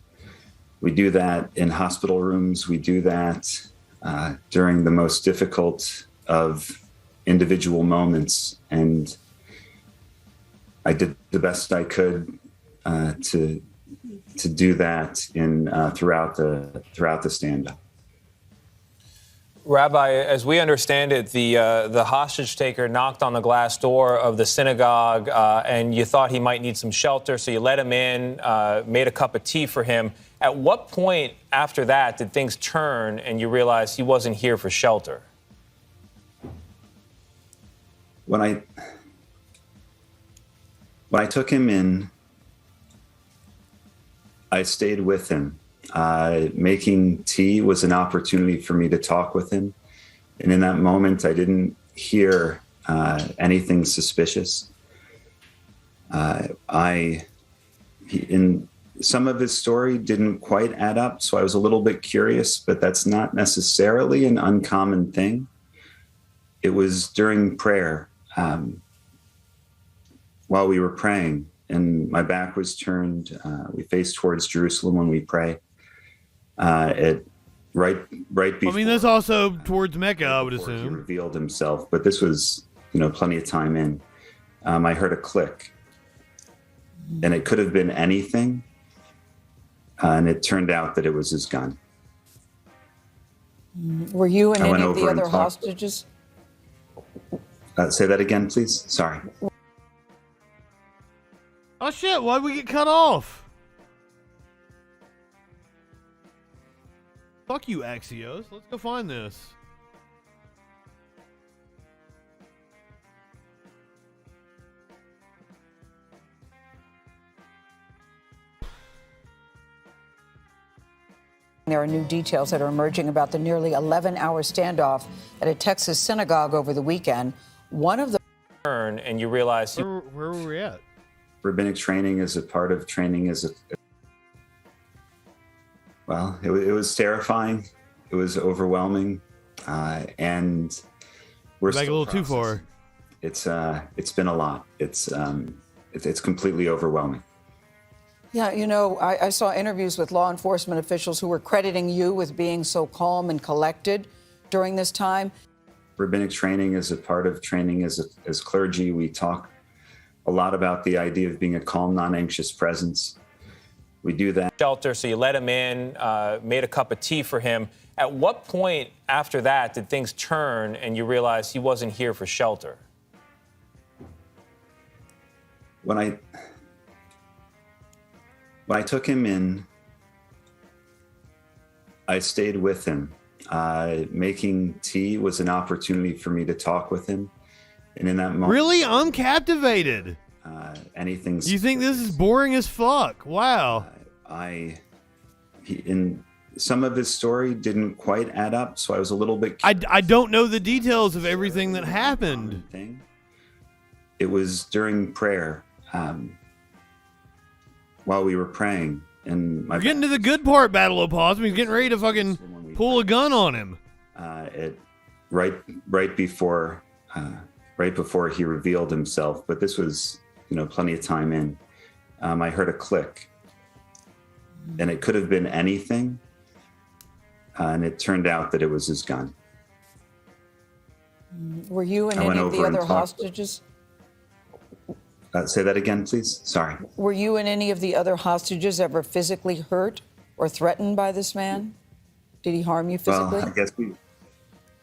We do that in hospital rooms. We do that during the most difficult of individual moments, and I did the best I could to do that in throughout the stand-up. Rabbi, as we understand it, the hostage taker knocked on the glass door of the synagogue, and you thought he might need some shelter, so you let him in, made a cup of tea for him. At what point after that did things turn and you realized he wasn't here for shelter? When I took him in, I stayed with him. Making tea was an opportunity for me to talk with him. And in that moment, I didn't hear anything suspicious. In some of his story didn't quite add up, so I was a little bit curious, but that's not necessarily an uncommon thing. It was during prayer, while we were praying, and my back was turned. We faced towards Jerusalem when we pray. Right before. I mean, that's also towards Mecca, I would He assume. revealed himself, but this was, plenty of time in. I heard a click, and it could have been anything, and it turned out that it was his gun. Were you and I any went of the over and other talked- hostages? Say that again, please. Sorry. Oh shit, why'd we get cut off? Fuck you, Axios. Let's go find this. There are new details that are emerging about the nearly 11-hour standoff at a Texas synagogue over the weekend. One of the Turn and you realize Where were we at? Rabbinic training is a part of training. Well, it was terrifying. It was overwhelming, and we're Back a still little too far. It's been a lot. It's completely overwhelming. Yeah, I saw interviews with law enforcement officials who were crediting you with being so calm and collected during this time. Rabbinic training is a part of training as clergy. We talk a lot about the idea of being a calm, non-anxious presence. We do that. Shelter, so you let him in, made a cup of tea for him. At what point after that did things turn and you realized he wasn't here for shelter? When I took him in, I stayed with him. Making tea was an opportunity for me to talk with him. And in that moment... Really? I'm captivated. Anything's... You think this is boring as fuck? Wow. In some of his story didn't quite add up, so I was a little bit... I don't know the details of everything that happened. It was during prayer, while we were praying, and We're getting to the good part, Battle of Pause. He's getting ready to fucking pull a gun on him. Right before he revealed himself, but this was plenty of time in. I heard a click, and it could have been anything, and it turned out that it was his gun. Were you and I went any of the over and other talked- hostages? Say that again, please. Sorry. Were you and any of the other hostages ever physically hurt or threatened by this man? Did he harm you physically? Well, I guess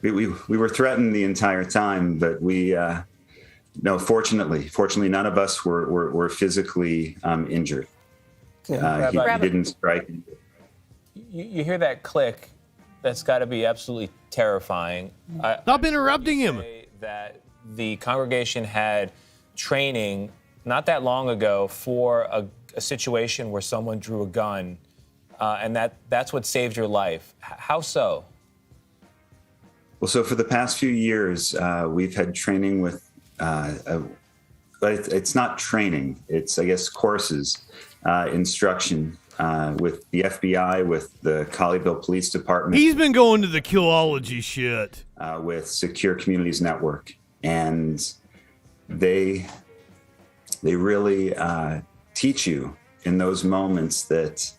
we were threatened the entire time, but no, fortunately, none of us were physically injured. He didn't strike. You hear that click, that's got to be absolutely terrifying. Stop interrupting him. That the congregation had training not that long ago for a situation where someone drew a gun, and that's what saved your life. How so? Well, so for the past few years, we've had training with, but it's not training. It's, I guess, courses, instruction with the FBI, with the Colleyville Police Department. He's been going to the Killology shit. With Secure Communities Network. And they really teach you in those moments that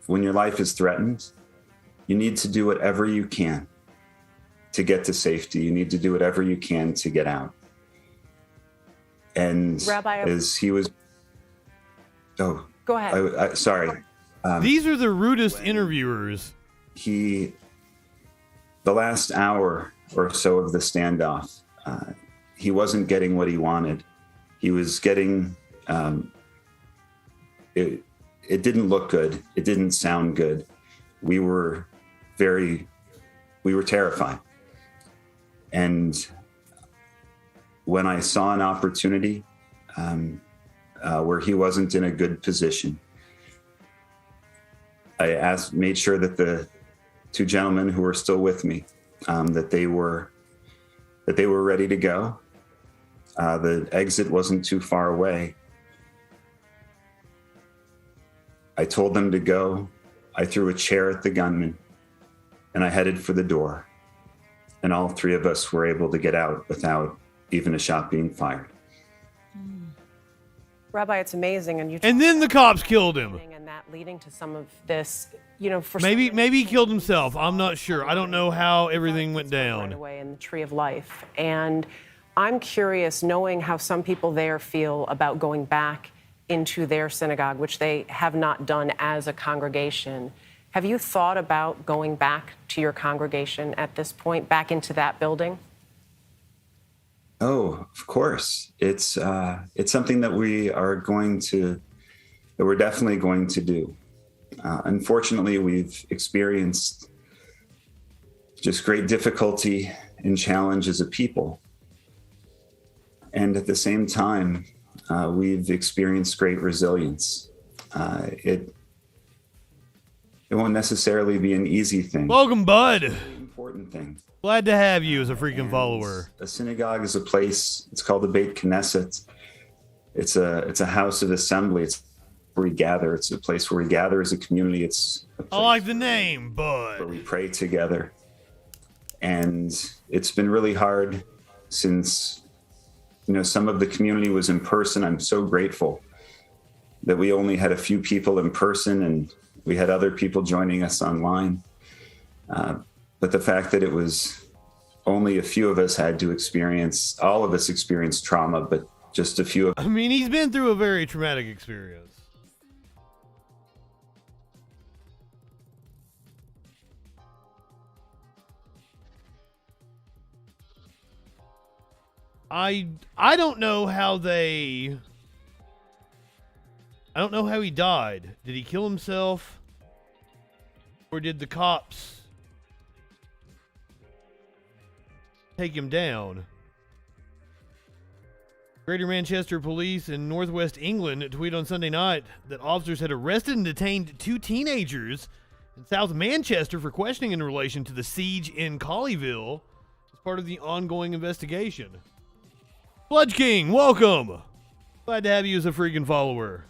when your life is threatened, you need to do whatever you can to get to safety. You need to do whatever you can to get out. And Rabbi, as he was... Oh. Go ahead. Sorry. These are the rudest interviewers. The last hour or so of the standoff, he wasn't getting what he wanted. He was getting... It didn't look good. It didn't sound good. We were terrified. And when I saw an opportunity where he wasn't in a good position, I made sure that the two gentlemen who were still with me, that they were ready to go. The exit wasn't too far away. I told them to go. I threw a chair at the gunman, and I headed for the door. And all three of us were able to get out without even a shot being fired. Rabbi, it's amazing, and then the cops killed him. And that that leading to some of this, you know, for maybe he killed himself. I'm not sure. I don't know how everything went down. Right away in the Tree of Life. And I'm curious, knowing how some people there feel about going back into their synagogue, which they have not done as a congregation. Have you thought about going back to your congregation at this point, back into that building? Oh, of course. It's something that we're definitely going to do. Unfortunately, we've experienced just great difficulty and challenge as a people. And at the same time, we've experienced great resilience. It won't necessarily be an easy thing. Welcome, bud. It's a really important thing. Glad to have you as a freaking follower. A synagogue is a place. It's called the Beit Knesset. It's a house of assembly. It's where we gather. It's a place where we gather as a community. It's a place I like the name, bud. where we pray together. And it's been really hard since, you know, some of the community was in person. I'm so grateful that we only had a few people in person and we had other people joining us online. But the fact that it was only a few of us had to experience, all of us experienced trauma, but just a few of I mean, he's been through a very traumatic experience. I don't know how he died. Did he kill himself? Or did the cops take him down? Greater Manchester Police in Northwest England tweeted on Sunday night that officers had arrested and detained 2 teenagers in South Manchester for questioning in relation to the siege in Colleyville as part of the ongoing investigation. Sludge King, welcome! Glad to have you as a freaking follower.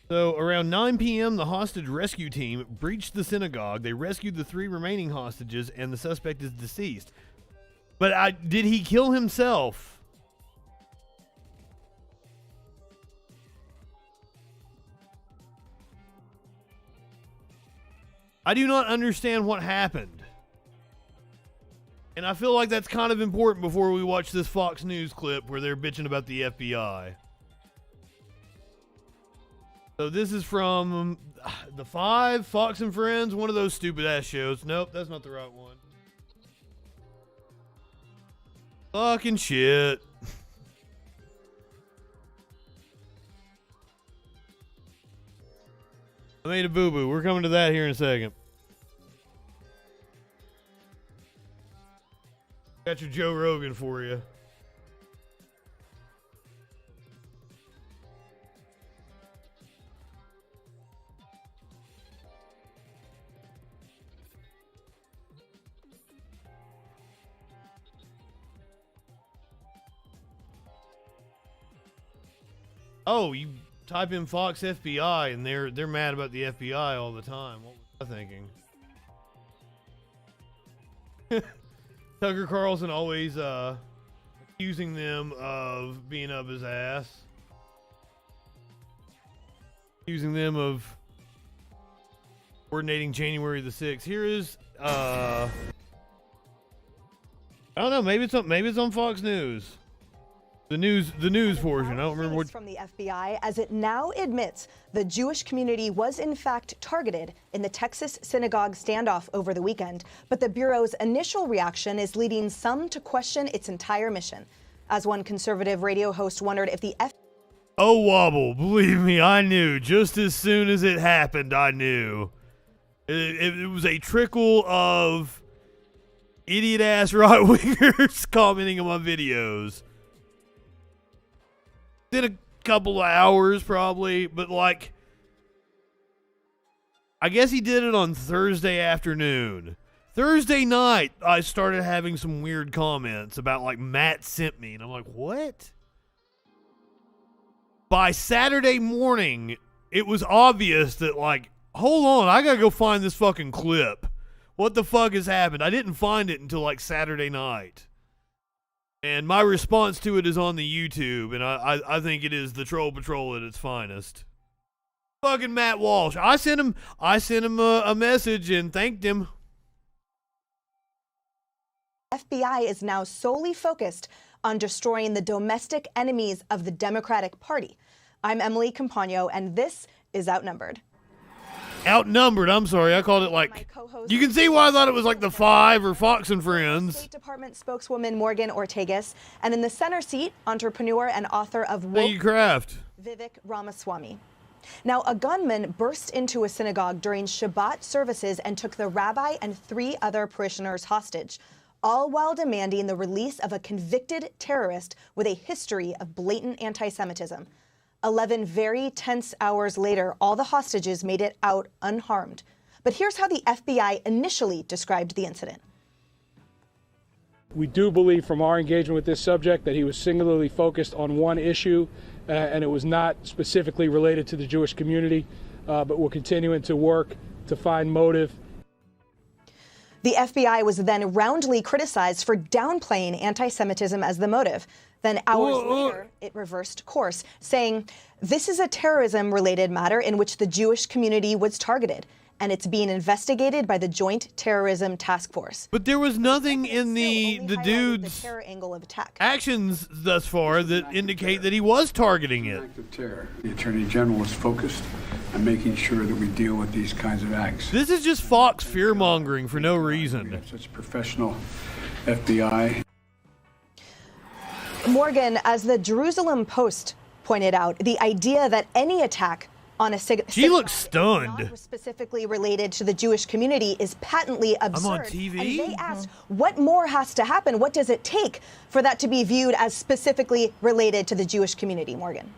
So, around 9 p.m., the hostage rescue team breached the synagogue. They rescued the 3 remaining hostages, and the suspect is deceased. But did he kill himself? I do not understand what happened. And I feel like that's kind of important before we watch this Fox News clip where they're bitching about the FBI. So this is from The Five, Fox and Friends, one of those stupid ass shows. Nope, that's not the right one. Fucking shit. I made a boo-boo. We're coming to that here in a second. Got your Joe Rogan for you. Oh, you type in Fox FBI and they're mad about the FBI all the time. What was I thinking? Tucker Carlson always accusing them of being up his ass. Accusing them of coordinating January the 6th. Here is I don't know, maybe it's on Fox News. The news portion. I don't remember what. From the FBI, as it now admits the Jewish community was in fact targeted in the Texas synagogue standoff over the weekend, but the Bureau's initial reaction is leading some to question its entire mission. As one conservative radio host wondered if the Oh, Wobble, believe me, I knew. Just as soon as it happened, I knew. It was a trickle of idiot-ass right-wingers commenting on my videos. In a couple of hours, probably, but like, I guess he did it on Thursday afternoon. Thursday night, I started having some weird comments about, like, Matt sent me, and I'm like, what? By Saturday morning, it was obvious that, like, hold on, I gotta go find this fucking clip What the fuck has happened? I didn't find it until like Saturday night. And my response to it is on the YouTube, and I think it is the Troll Patrol at its finest. Fucking Matt Walsh. I sent him a message and thanked him. FBI is now solely focused on destroying the domestic enemies of the Democratic Party. I'm Emily Campagno, and this is Outnumbered. Outnumbered, I'm sorry. I called it like... You can see why I thought it was like The Five or Fox and Friends. State Department spokeswoman Morgan Ortagus, and in the center seat, entrepreneur and author of Woke Craft, Vivek Ramaswamy. Now, a gunman burst into a synagogue during Shabbat services and took the rabbi and 3 other parishioners hostage, all while demanding the release of a convicted terrorist with a history of blatant anti-Semitism. 11 very tense hours later, all the hostages made it out unharmed. But here's how the FBI initially described the incident. We do believe from our engagement with this subject that he was singularly focused on one issue, and it was not specifically related to the Jewish community, but we're continuing to work to find motive. The FBI was then roundly criticized for downplaying anti-Semitism as the motive. Then hours later, it reversed course, saying, "This is a terrorism-related matter in which the Jewish community was targeted, and it's being investigated by the Joint Terrorism Task Force." But there was nothing in the dude's terror angle of attack. actions thus far that indicate that he was targeting it. Act of terror. The Attorney General is focused on making sure that we deal with these kinds of acts. This is just Fox fear-mongering for no reason. We have such professional FBI. Morgan, as the Jerusalem Post pointed out, the idea that any attack on a She looks stunned. not specifically related to the Jewish community is patently absurd. I'm on TV? And they asked, what more has to happen? What does it take for that to be viewed as specifically related to the Jewish community, Morgan?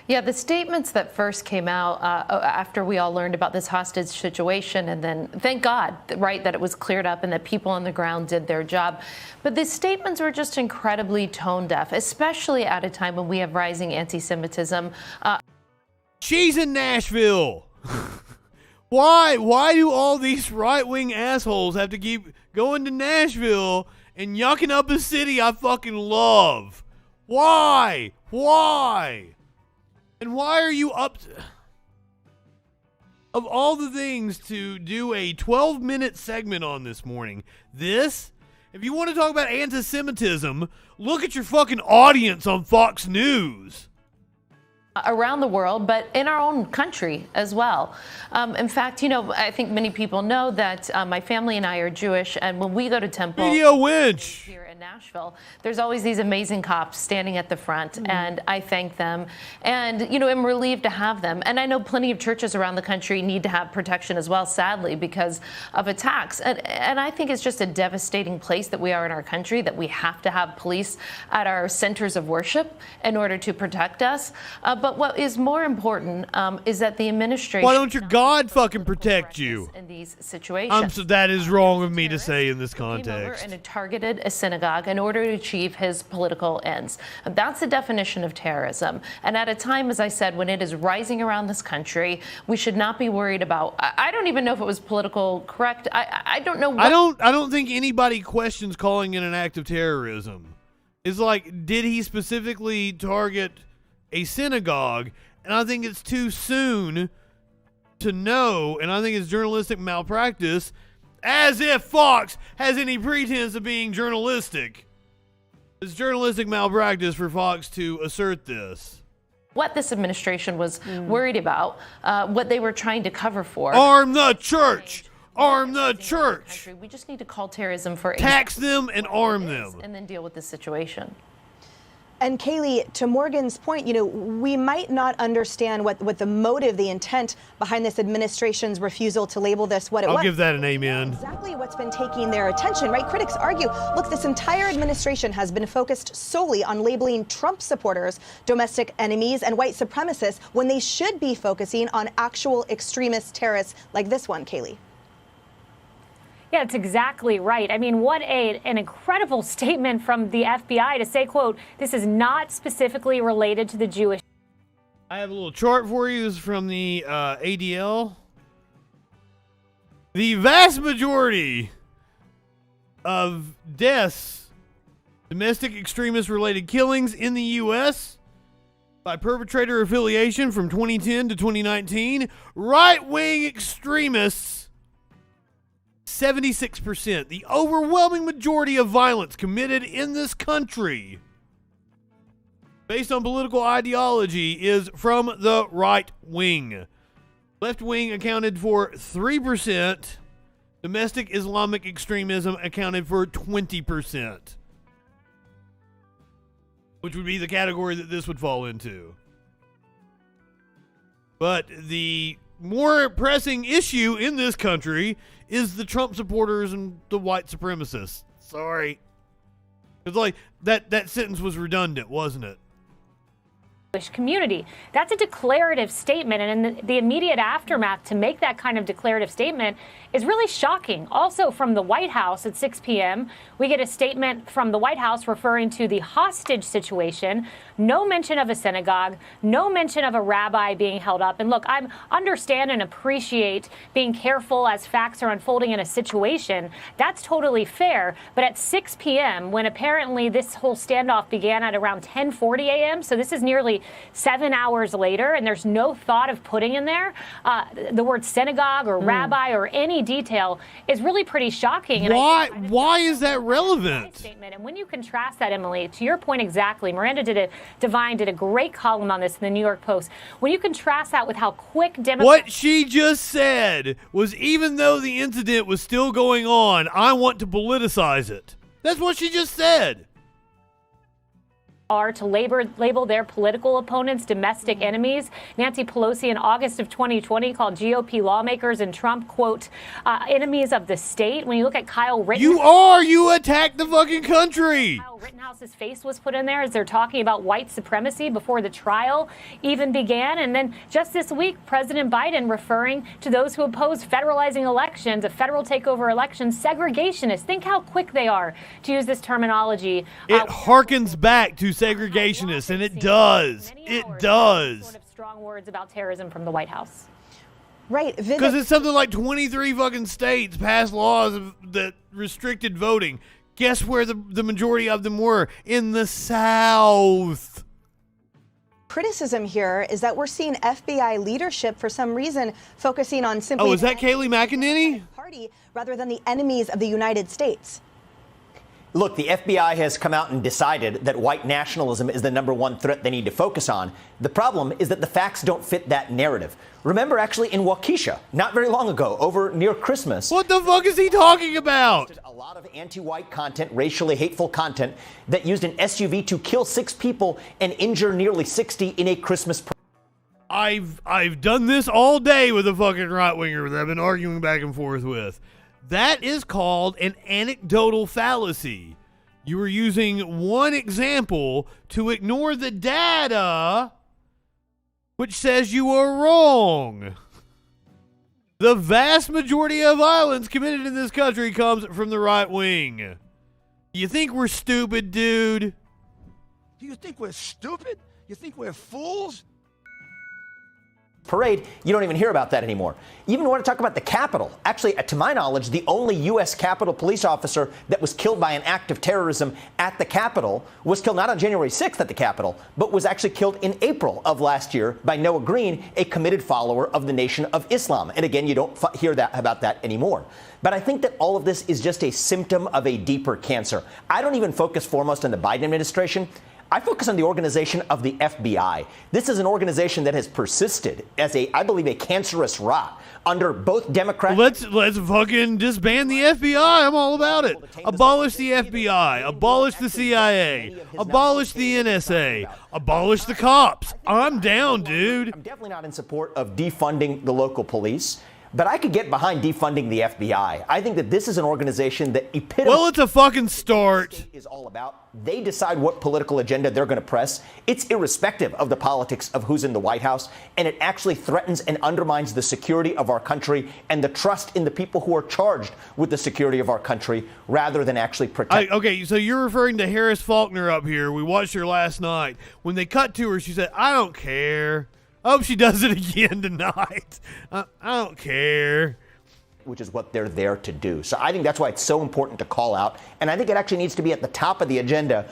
Yeah, the statements that first came out after we all learned about this hostage situation, and then thank God, right, that it was cleared up and that people on the ground did their job. But the statements were just incredibly tone deaf, especially at a time when we have rising anti-Semitism. She's in Nashville. Why do all these right-wing assholes have to keep going to Nashville and yucking up a city I fucking love? Why? And why are you up to... Of all the things to do a 12-minute segment on this morning, this, if you want to talk about anti-Semitism, look at your fucking audience on Fox News. Around the world, but in our own country as well. In fact, I think many people know that my family and I are Jewish, and when we go to temple here in Nashville, there's always these amazing cops standing at the front, and I thank them, and I'm relieved to have them. And I know plenty of churches around the country need to have protection as well, sadly, because of attacks. And I think it's just a devastating place that we are in our country, that we have to have police at our centers of worship in order to protect us. But what is more important is that the administration... Why don't your God fucking protect you? In these situations. That is wrong of me to say in this context. And targeted a synagogue in order to achieve his political ends. That's the definition of terrorism. And at a time, as I said, when it is rising around this country, we should not be worried about... I don't even know if it was political correct. I don't know what... I don't think anybody questions calling it an act of terrorism. It's like, did he specifically target a synagogue? And I think it's too soon to know, and I think it's journalistic malpractice, as if Fox has any pretense of being journalistic. It's journalistic malpractice for Fox to assert this. What this administration was worried about, what they were trying to cover for. Arm the church! Arm the church! We just need to call terrorism for... Tax them and arm them. And then deal with the situation. And Kaylee, to Morgan's point, we might not understand what the motive, the intent behind this administration's refusal to label this what it was. I'll give that an amen. Exactly what's been taking their attention, right? Critics argue, look, this entire administration has been focused solely on labeling Trump supporters domestic enemies and white supremacists when they should be focusing on actual extremist terrorists like this one, Kaylee. Yeah, that's exactly right. I mean, what an incredible statement from the FBI to say, quote, this is not specifically related to the Jewish. I have a little chart for you. This is from the ADL. The vast majority of deaths, domestic extremist-related killings in the U.S., by perpetrator affiliation from 2010 to 2019, right-wing extremists, 76%. The overwhelming majority of violence committed in this country, based on political ideology, is from the right wing. Left wing accounted for 3%. Domestic Islamic extremism accounted for 20%. Which would be the category that this would fall into. But the more pressing issue in this country is the Trump supporters and the white supremacists. Sorry. It's like, that sentence was redundant, wasn't it? Community. That's a declarative statement, and in the immediate aftermath to make that kind of declarative statement is really shocking. Also from the White House at 6 p.m., we get a statement from the White House referring to the hostage situation. No mention of a synagogue, no mention of a rabbi being held up. And look, I understand and appreciate being careful as facts are unfolding in a situation. That's totally fair. But at 6 p.m., when apparently this whole standoff began at around 10:40 a.m., so this is nearly 7 hours later, and there's no thought of putting in there the word synagogue or rabbi or any detail, is really pretty shocking. And why is that relevant? Statement. And when you contrast that, Emily, to your point exactly, Miranda Devine did a great column on this in the New York Post. When you contrast that with how quick Democrats... What she just said was, even though the incident was still going on, I want to politicize it. That's what she just said. Are to label their political opponents domestic enemies. Nancy Pelosi in August of 2020 called GOP lawmakers and Trump, quote, enemies of the state. When you look at Kyle Rittenhouse... You attack the fucking country! Kyle Rittenhouse's face was put in there as they're talking about white supremacy before the trial even began. And then just this week, President Biden referring to those who oppose federalizing elections, a federal takeover election, segregationists. Think how quick they are to use this terminology. It harkens back to segregationists, and it does. It does. Sort of strong words about terrorism from the White House. Right. Because it's something like 23 fucking states passed laws that restricted voting. Guess where the majority of them were? In the South. Criticism here is that we're seeing FBI leadership for some reason focusing on simply... Oh, is that Kayleigh McEnany? ...party rather than the enemies of the United States. Look, the FBI has come out and decided that white nationalism is the #1 threat they need to focus on. The problem is that the facts don't fit that narrative. Remember, actually, in Waukesha, not very long ago, over near Christmas. What the fuck is he talking about? A lot of anti-white content, racially hateful content, that used an SUV to kill 6 people and injure nearly 60 in a Christmas parade. I've done this all day with a fucking right-winger that I've been arguing back and forth with. That is called an anecdotal fallacy. You were using one example to ignore the data, which says you are wrong. The vast majority of violence committed in this country comes from the right wing. You think we're stupid, dude? Do you think we're stupid? You think we're fools? Parade, you don't even hear about that anymore. You even want to talk about the Capitol. Actually, to my knowledge, the only U.S. Capitol police officer that was killed by an act of terrorism at the Capitol was killed not on January 6th at the Capitol, but was actually killed in April of last year by Noah Green, a committed follower of the Nation of Islam. And again, you don't hear about that anymore. But I think that all of this is just a symptom of a deeper cancer. I don't even focus foremost on the Biden administration. I focus on the organization of the FBI. This is an organization that has persisted as I believe, a cancerous rot under both Democrats. Let's fucking disband the FBI. I'm all about it. Abolish the FBI. Abolish the CIA. Abolish the NSA. Abolish the cops. I'm down, dude. I'm definitely not in support of defunding the local police. But I could get behind defunding the FBI. I think that this is an organization that Well, it's a fucking start. Is all about. They decide what political agenda they're going to press. It's irrespective of the politics of who's in the White House, and it actually threatens and undermines the security of our country and the trust in the people who are charged with the security of our country, rather than actually protect. Okay, so you're referring to Harris Faulkner up here. We watched her last night. When they cut to her, she said, "I don't care." I hope she does it again tonight. I don't care. which is what they're there to do. So I think that's why it's so important to call out. And I think it actually needs to be at the top of the agenda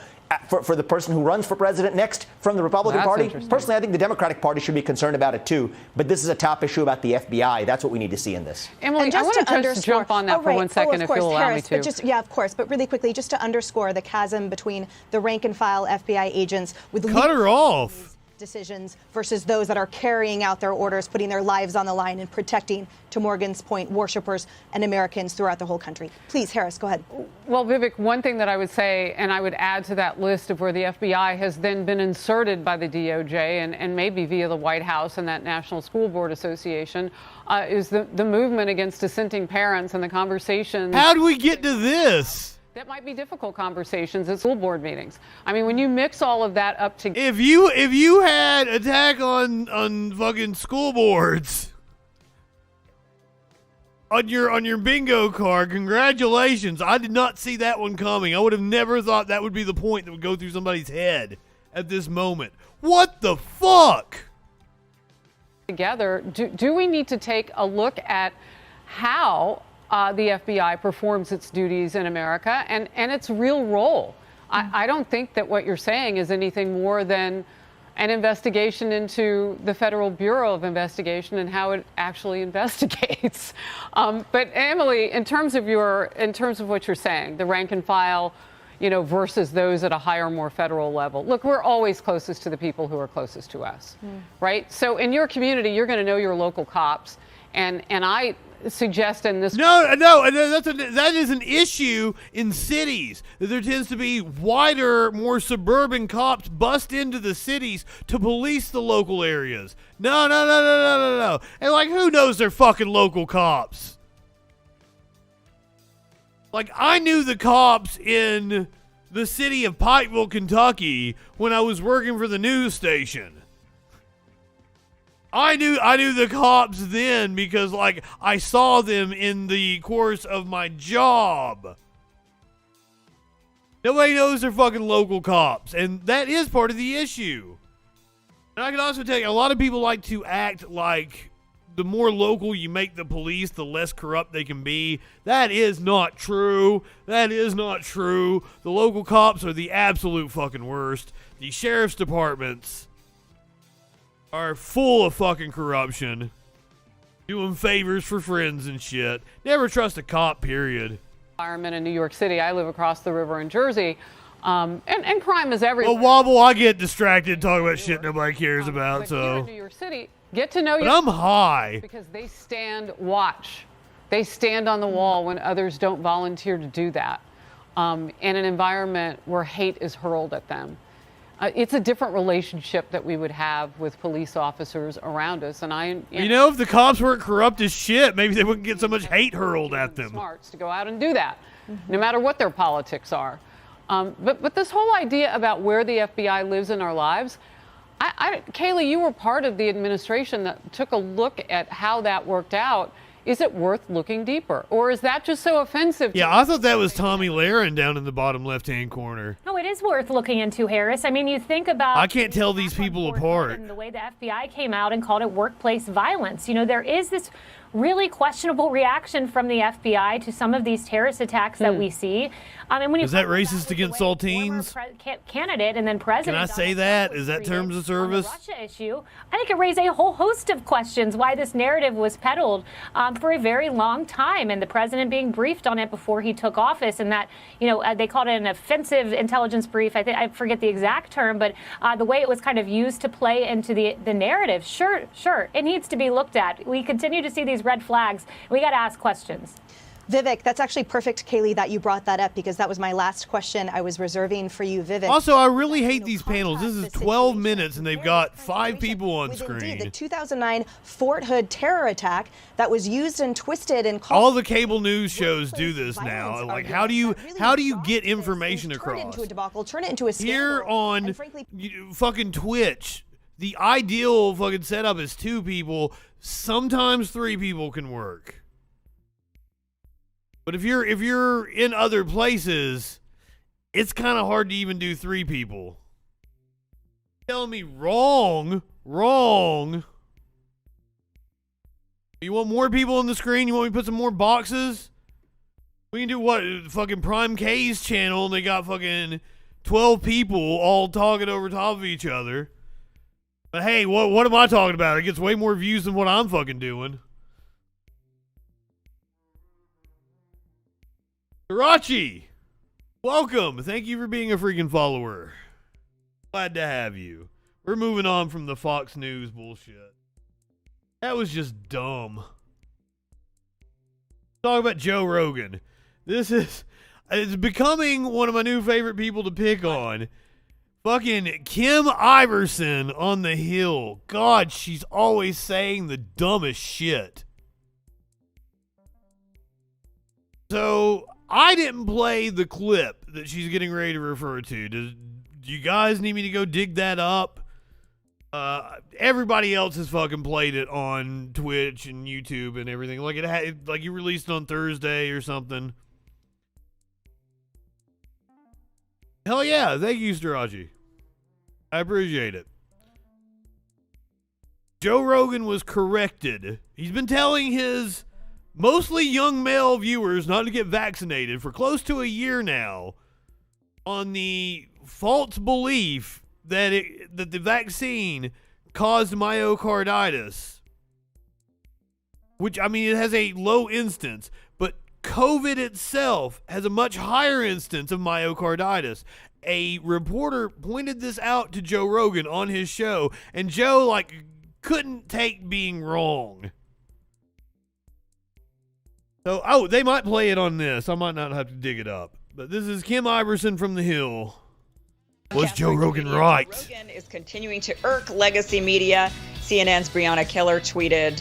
for the person who runs for president next from the Republican Party. Personally, I think the Democratic Party should be concerned about it too. But this is a top issue about the FBI. That's what we need to see in this. Emily, I want to just jump on that for 1 second, if you'll allow me to. But just, yeah, of course. But really quickly, just to underscore the chasm between the rank and file FBI agents with cut her off decisions versus those that are carrying out their orders, putting their lives on the line and protecting, to Morgan's point, worshipers and Americans throughout the whole country. Please, Harris, go ahead. Well, Vivek, one thing that I would say, and I would add to that list of where the FBI has then been inserted by the DOJ and maybe via the White House and that National School Board Association, is the movement against dissenting parents and the conversations. How do we get to this? That might be difficult conversations at school board meetings. I mean, when you mix all of that up together. If you had attack on fucking school boards on your bingo card, congratulations. I did not see that one coming. I would have never thought that would be the point that would go through somebody's head at this moment. What the fuck? Together, do we need to take a look at how the FBI performs its duties in America and its real role? I don't think that what you're saying is anything more than an investigation into the Federal Bureau of Investigation and how it actually investigates. But Emily, in terms of what you're saying, the rank and file, versus those at a higher, more federal level. Look, we're always closest to the people who are closest to us, right? So in your community, you're going to know your local cops, and I suggest in this. No, that is an issue in cities. There tends to be wider, more suburban cops bust into the cities to police the local areas. No. And like, who knows their fucking local cops? Like, I knew the cops in the city of Pikeville, Kentucky when I was working for the news station. I knew the cops then because, like, I saw them in the course of my job. Nobody knows they're fucking local cops, and that is part of the issue. And I can also tell you, a lot of people like to act like the more local you make the police, the less corrupt they can be. That is not true. That is not true. The local cops are the absolute fucking worst. The sheriff's departments are full of fucking corruption, doing favors for friends and shit. Never trust a cop, period. Environment in New York City. I live across the river in Jersey, and crime is everywhere. Well, Wobble, I get distracted talking about shit nobody cares about. But So here in New York City, get to know. But I'm high because they stand watch. They stand on the wall when others don't volunteer to do that. In an environment where hate is hurled at them. It's a different relationship that we would have with police officers around us. And if the cops weren't corrupt as shit, maybe they wouldn't get so much hate hurled at them. Smarts to go out and do that, no matter what their politics are. But this whole idea about where the FBI lives in our lives, Kaylee, you were part of the administration that took a look at how that worked out. Is it worth looking deeper? Or is that just so offensive? Yeah, I thought that was Tommy Lahren down in the bottom left-hand corner. No, it is worth looking into, Harris. I mean, you think about... I can't tell these people apart. And the way the FBI came out and called it workplace violence. There is this really questionable reaction from the FBI to some of these terrorist attacks that we see. And when is that racist against saltines? Candidate and then president. Can I say that? Is that terms of service? On the Russia issue, I think it raised a whole host of questions why this narrative was peddled for a very long time, and the president being briefed on it before he took office, and that they called it an offensive intelligence brief. I forget the exact term, but the way it was kind of used to play into the narrative. Sure, it needs to be looked at. We continue to see these red flags. We got to ask questions. Vivek, that's actually perfect, Kaylee, that you brought that up, because that was my last question I was reserving for you, Vivek. Also, I really hate these panels. This is 12 minutes, and they've got 5 people on screen. The 2009 Fort Hood terror attack that was used and twisted and called. All the cable news shows do this now. Like, how do you get information across? Turn it into a debacle. Turn it into a scandal. Here on fucking Twitch, the ideal fucking setup is 2 people. Sometimes 3 people can work. But if you're in other places, it's kind of hard to even do 3 people. Telling me wrong. You want more people on the screen? You want me to put some more boxes? We can do what? Fucking Prime K's channel, and they got fucking 12 people all talking over top of each other. But hey, what am I talking about? It gets way more views than what I'm fucking doing. Karachi, welcome. Thank you for being a freaking follower. Glad to have you. We're moving on from the Fox News bullshit. That was just dumb. Talk about Joe Rogan. It's becoming one of my new favorite people to pick on. Fucking Kim Iverson on the Hill. God, she's always saying the dumbest shit. So, I didn't play the clip that she's getting ready to refer to. Do you guys need me to go dig that up? Everybody else has fucking played it on Twitch and YouTube and everything. Like you released it on Thursday or something. Hell yeah, thank you, Staraji. I appreciate it. Joe Rogan was corrected. He's been telling his mostly young male viewers not to get vaccinated for close to a year now on the false belief that the vaccine caused myocarditis, which, I mean, it has a low instance, but COVID itself has a much higher instance of myocarditis. A reporter pointed this out to Joe Rogan on his show, and Joe, couldn't take being wrong. So, they might play it on this. I might not have to dig it up. But this is Kim Iverson from the Hill. Was Joe Rogan right? Rogan is continuing to irk legacy media. CNN's Breonna Keller tweeted,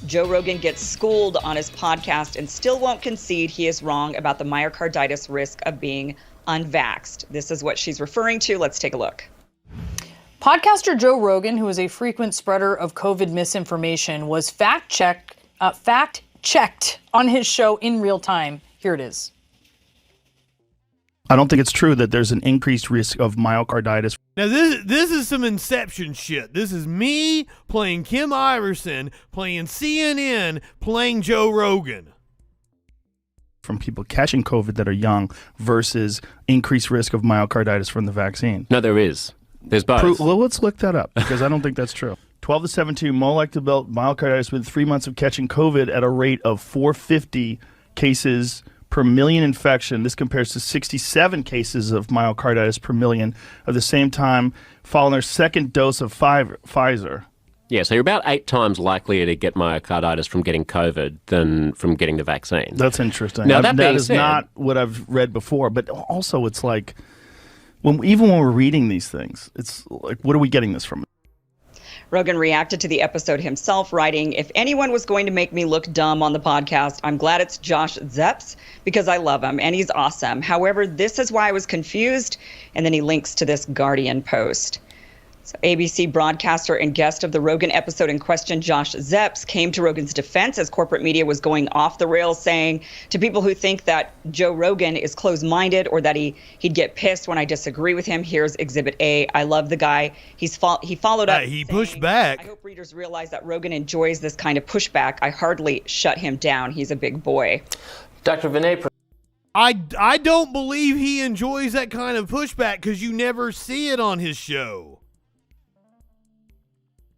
Joe Rogan gets schooled on his podcast and still won't concede he is wrong about the myocarditis risk of being unvaxxed. This is what she's referring to. Let's take a look. Podcaster Joe Rogan, who is a frequent spreader of COVID misinformation, was fact-checked on his show in real time. Here it is. I don't think it's true that there's an increased risk of myocarditis. Now, this is some Inception shit. This is me playing Kim Iverson, playing CNN, playing Joe Rogan. From people catching COVID that are young versus increased risk of myocarditis from the vaccine. No, there is. There's both. Well, let's look that up because I don't think that's true. 12 to 17 more likely to develop myocarditis within 3 months of catching COVID at a rate of 450 cases per million infection. This compares to 67 cases of myocarditis per million of the same time following their second dose of Pfizer. Yeah, so you're about 8 times likelier to get myocarditis from getting COVID than from getting the vaccine. That's interesting. Now, that is not what I've read before, but also it's like, even when we're reading these things, it's like, what are we getting this from? Rogan reacted to the episode himself, writing, if anyone was going to make me look dumb on the podcast, I'm glad it's Josh Zepps because I love him and he's awesome. However, this is why I was confused. And then he links to this Guardian post. So ABC broadcaster and guest of the Rogan episode in question, Josh Zepps, came to Rogan's defense as corporate media was going off the rails, saying to people who think that Joe Rogan is closed-minded or that he'd get pissed when I disagree with him, here's Exhibit A. I love the guy. He followed up. He pushed back. I hope readers realize that Rogan enjoys this kind of pushback. I hardly shut him down. He's a big boy. Dr. Vinay. I don't believe he enjoys that kind of pushback because you never see it on his show.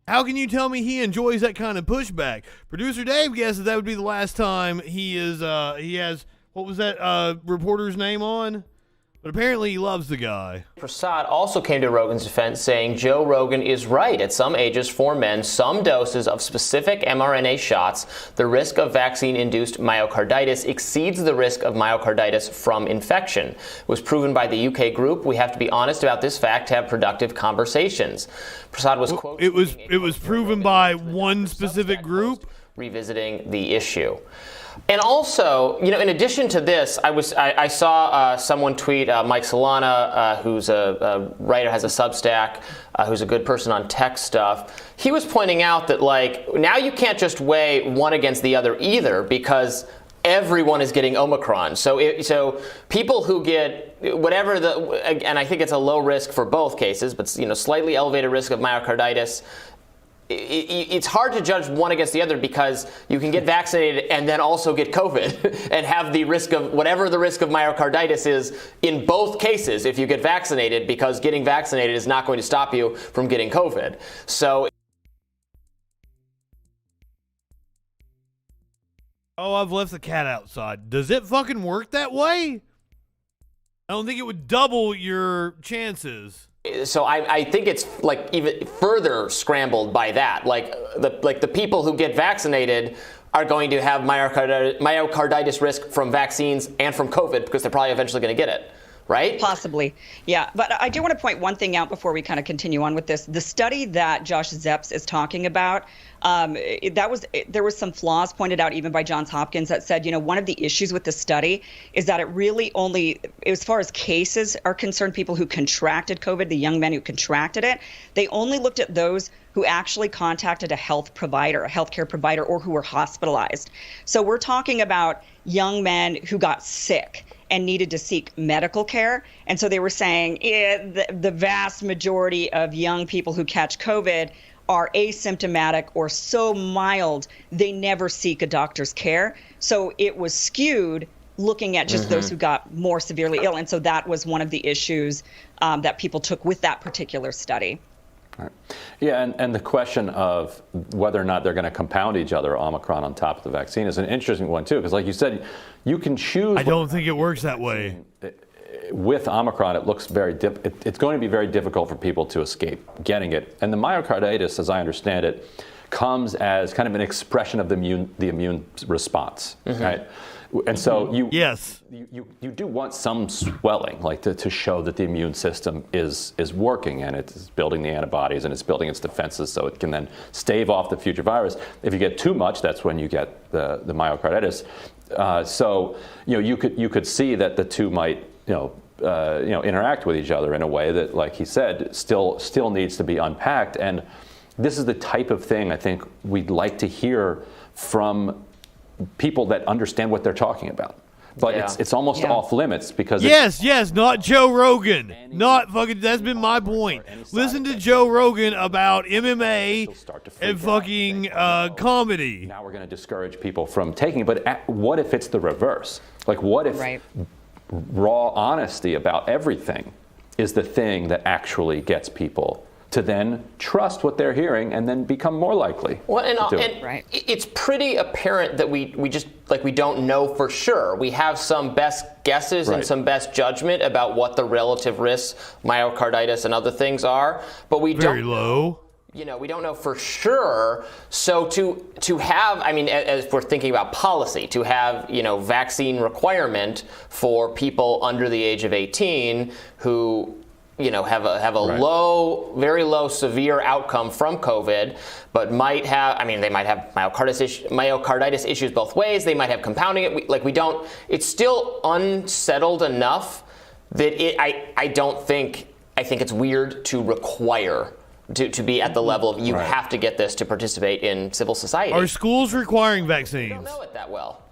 How can you tell me he enjoys that kind of pushback? Producer Dave guesses that would be the last time he has, what was that reporter's name on? But apparently he loves the guy. Prasad also came to Rogan's defense saying Joe Rogan is right. At some ages, for men, some doses of specific mRNA shots, the risk of vaccine-induced myocarditis exceeds the risk of myocarditis from infection. It was proven by the UK group. We have to be honest about this fact to have productive conversations. Prasad was quoted. It was proven by one specific group? Revisiting the issue. And also, in addition to this, I saw someone tweet, Mike Solana, who's a writer, has a Substack, who's a good person on tech stuff. He was pointing out that, now you can't just weigh one against the other either because everyone is getting Omicron. So people who get whatever and I think it's a low risk for both cases, but, slightly elevated risk of myocarditis, it's hard to judge one against the other because you can get vaccinated and then also get COVID and have the risk of whatever the risk of myocarditis is in both cases if you get vaccinated, because getting vaccinated is not going to stop you from getting COVID. So. Oh, I've left the cat outside. Does it fucking work that way? I don't think it would double your chances. So I think it's like even further scrambled by that. Like the people who get vaccinated are going to have myocarditis risk from vaccines and from COVID because they're probably eventually going to get it. Right? Possibly. Yeah. But I do want to point one thing out before we kind of continue on with this. The study that Josh Zepps is talking about, there was some flaws pointed out even by Johns Hopkins that said, one of the issues with the study is that it really only, as far as cases are concerned, people who contracted COVID, the young men who contracted it, they only looked at those who actually contacted a healthcare provider, or who were hospitalized. So we're talking about young men who got sick and needed to seek medical care. And so they were saying the vast majority of young people who catch COVID are asymptomatic or so mild they never seek a doctor's care. So it was skewed looking at just those who got more severely ill. And so that was one of the issues that people took with that particular study. Right. Yeah, and the question of whether or not they're going to compound each other, Omicron on top of the vaccine, is an interesting one too, because like you said, you can choose. I don't think it works that way. With Omicron, it looks it's going to be very difficult for people to escape getting it. And the myocarditis, as I understand it, comes as kind of an expression of the immune response, right? And so you do want some swelling, like to show that the immune system is working and it's building the antibodies and it's building its defenses so it can then stave off the future virus. If you get too much, that's when you get the myocarditis. So you could see that the two might interact with each other in a way that, like he said, still needs to be unpacked. And this is the type of thing I think we'd like to hear from people that understand what they're talking about. But it's almost off limits because yes, not Joe Rogan. Not fucking, that's been my point. Listen to Joe Rogan about MMA and fucking comedy. Now we're going to discourage people from taking it. But what if it's the reverse? Like, what if raw honesty about everything is the thing that actually gets people to then trust what they're hearing and then become more likely to do it. It's pretty apparent that we don't know for sure. We have some best guesses and some best judgment about what the relative risks, myocarditis and other things are, but we very low. We don't know for sure. So to have, as we're thinking about policy, to have, vaccine requirement for people under the age of 18 who have a very low severe outcome from COVID, but might have, they might have myocarditis issues both ways. They might have compounding it. It's still unsettled enough that I think it's weird to require to be at the level of you have to get this to participate in civil society. Are schools requiring vaccines? I don't know it that well.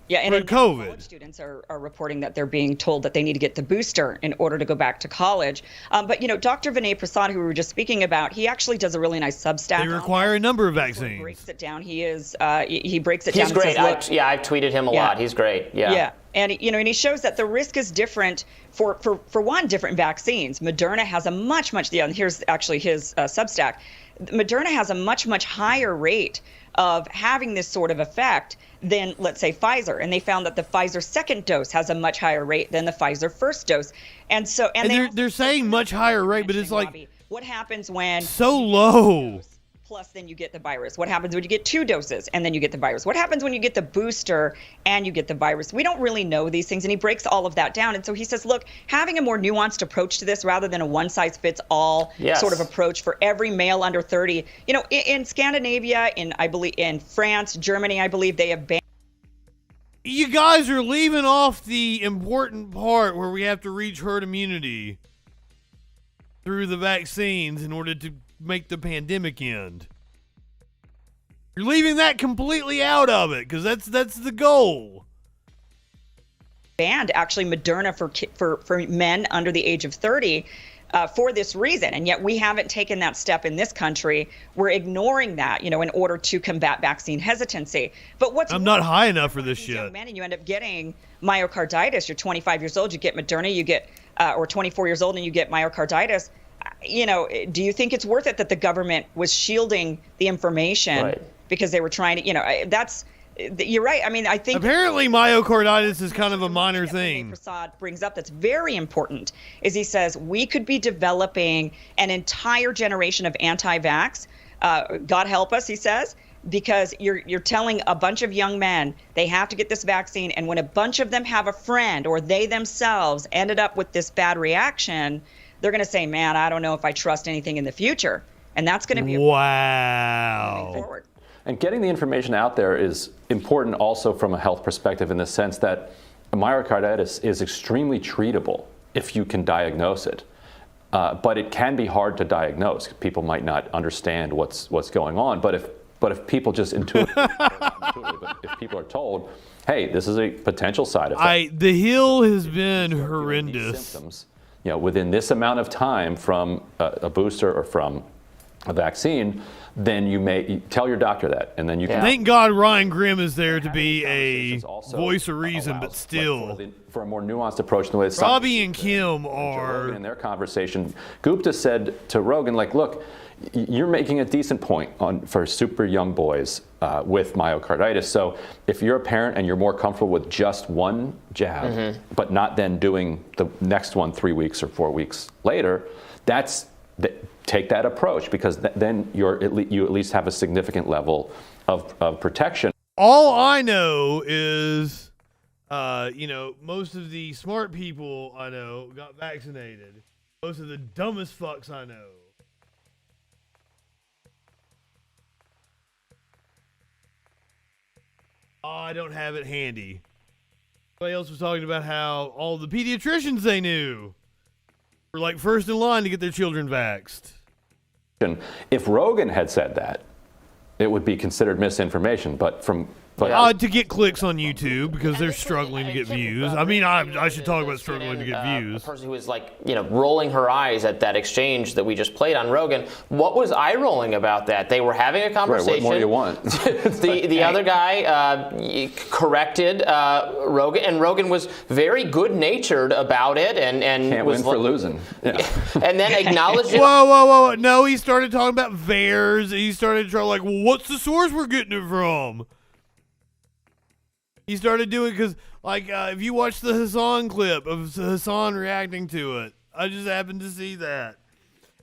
Yeah, and COVID. College students are reporting that they're being told that they need to get the booster in order to go back to college. But Dr. Vinay Prasad, who we were just speaking about, he actually does a really nice Substack. They require a number of vaccines. He breaks it down. He breaks it down. He's great. I've tweeted him a lot. He's great. Yeah. Yeah. And and he shows that the risk is different for one, different vaccines. Moderna has a much and here's actually his Substack. Moderna has a much higher rate of having this sort of effect than, let's say, Pfizer. And they found that the Pfizer second dose has a much higher rate than the Pfizer first dose. And so, they're saying much higher rate, but it's like, what happens when so low? Plus then you get the virus. What happens when you get 2 doses and then you get the virus? What happens when you get the booster and you get the virus? We don't really know these things, and he breaks all of that down. And so he says, look, having a more nuanced approach to this rather than a one-size-fits-all sort of approach for every male under 30. In Scandinavia, in France, Germany, I believe they have banned. You guys are leaving off the important part where we have to reach herd immunity through the vaccines in order to make the pandemic end. You're leaving that completely out of it because that's the goal. Banned actually Moderna for men under the age of 30 for this reason. And yet we haven't taken that step in this country. We're ignoring that, in order to combat vaccine hesitancy. But I'm not high enough for this shit. And you end up getting myocarditis. You're 25 years old, you get Moderna, you get, or 24 years old and you get myocarditis. Do you think it's worth it that the government was shielding the information because they were trying to, you're right. I mean, I think apparently myocarditis is kind of a minor thing. Prasad brings up that's very important is he says we could be developing an entire generation of anti-vax. God help us, he says, because you're telling a bunch of young men they have to get this vaccine, and when a bunch of them have a friend or they themselves ended up with this bad reaction, they're going to say, "Man, I don't know if I trust anything in the future," and that's going to be moving forward. And getting the information out there is important also from a health perspective in the sense that myocarditis is extremely treatable if you can diagnose it. But it can be hard to diagnose. People might not understand what's going on. But if people just intuitively, but if people are told, hey, this is a potential side effect. The Hill has been horrendous. Symptoms, within this amount of time from a booster or from a vaccine, then you may tell your doctor that, and then you can. Thank God Ryan Grimm is there to be a voice of reason, but still. For a more nuanced approach in the way Robbie and Kim are. In their conversation, Gupta said to Rogan, look, you're making a decent point for super young boys with myocarditis. So if you're a parent and you're more comfortable with just one jab, but not then doing the next one 3 weeks or 4 weeks later, take that approach, because then you at least have a significant level of protection. All I know is, most of the smart people I know got vaccinated. Most of the dumbest fucks I know. I don't have it handy. Somebody else was talking about how all the pediatricians they knew were like first in line to get their children vaxxed. If Rogan had said that, it would be considered misinformation. But to get clicks on YouTube because they're struggling to get views. I mean, I should talk about struggling to get views. A person who was rolling her eyes at that exchange that we just played on Rogan. What was eye rolling about that? They were having a conversation. Right, what more do you want? the other guy corrected Rogan, and Rogan was very good natured about it, and can't win for losing. Yeah. And then acknowledged it. Whoa! No, he started talking about VAERS. He started trying what's the source we're getting it from? He started doing, because, if you watch the Hassan clip of Hassan reacting to it, I just happened to see that.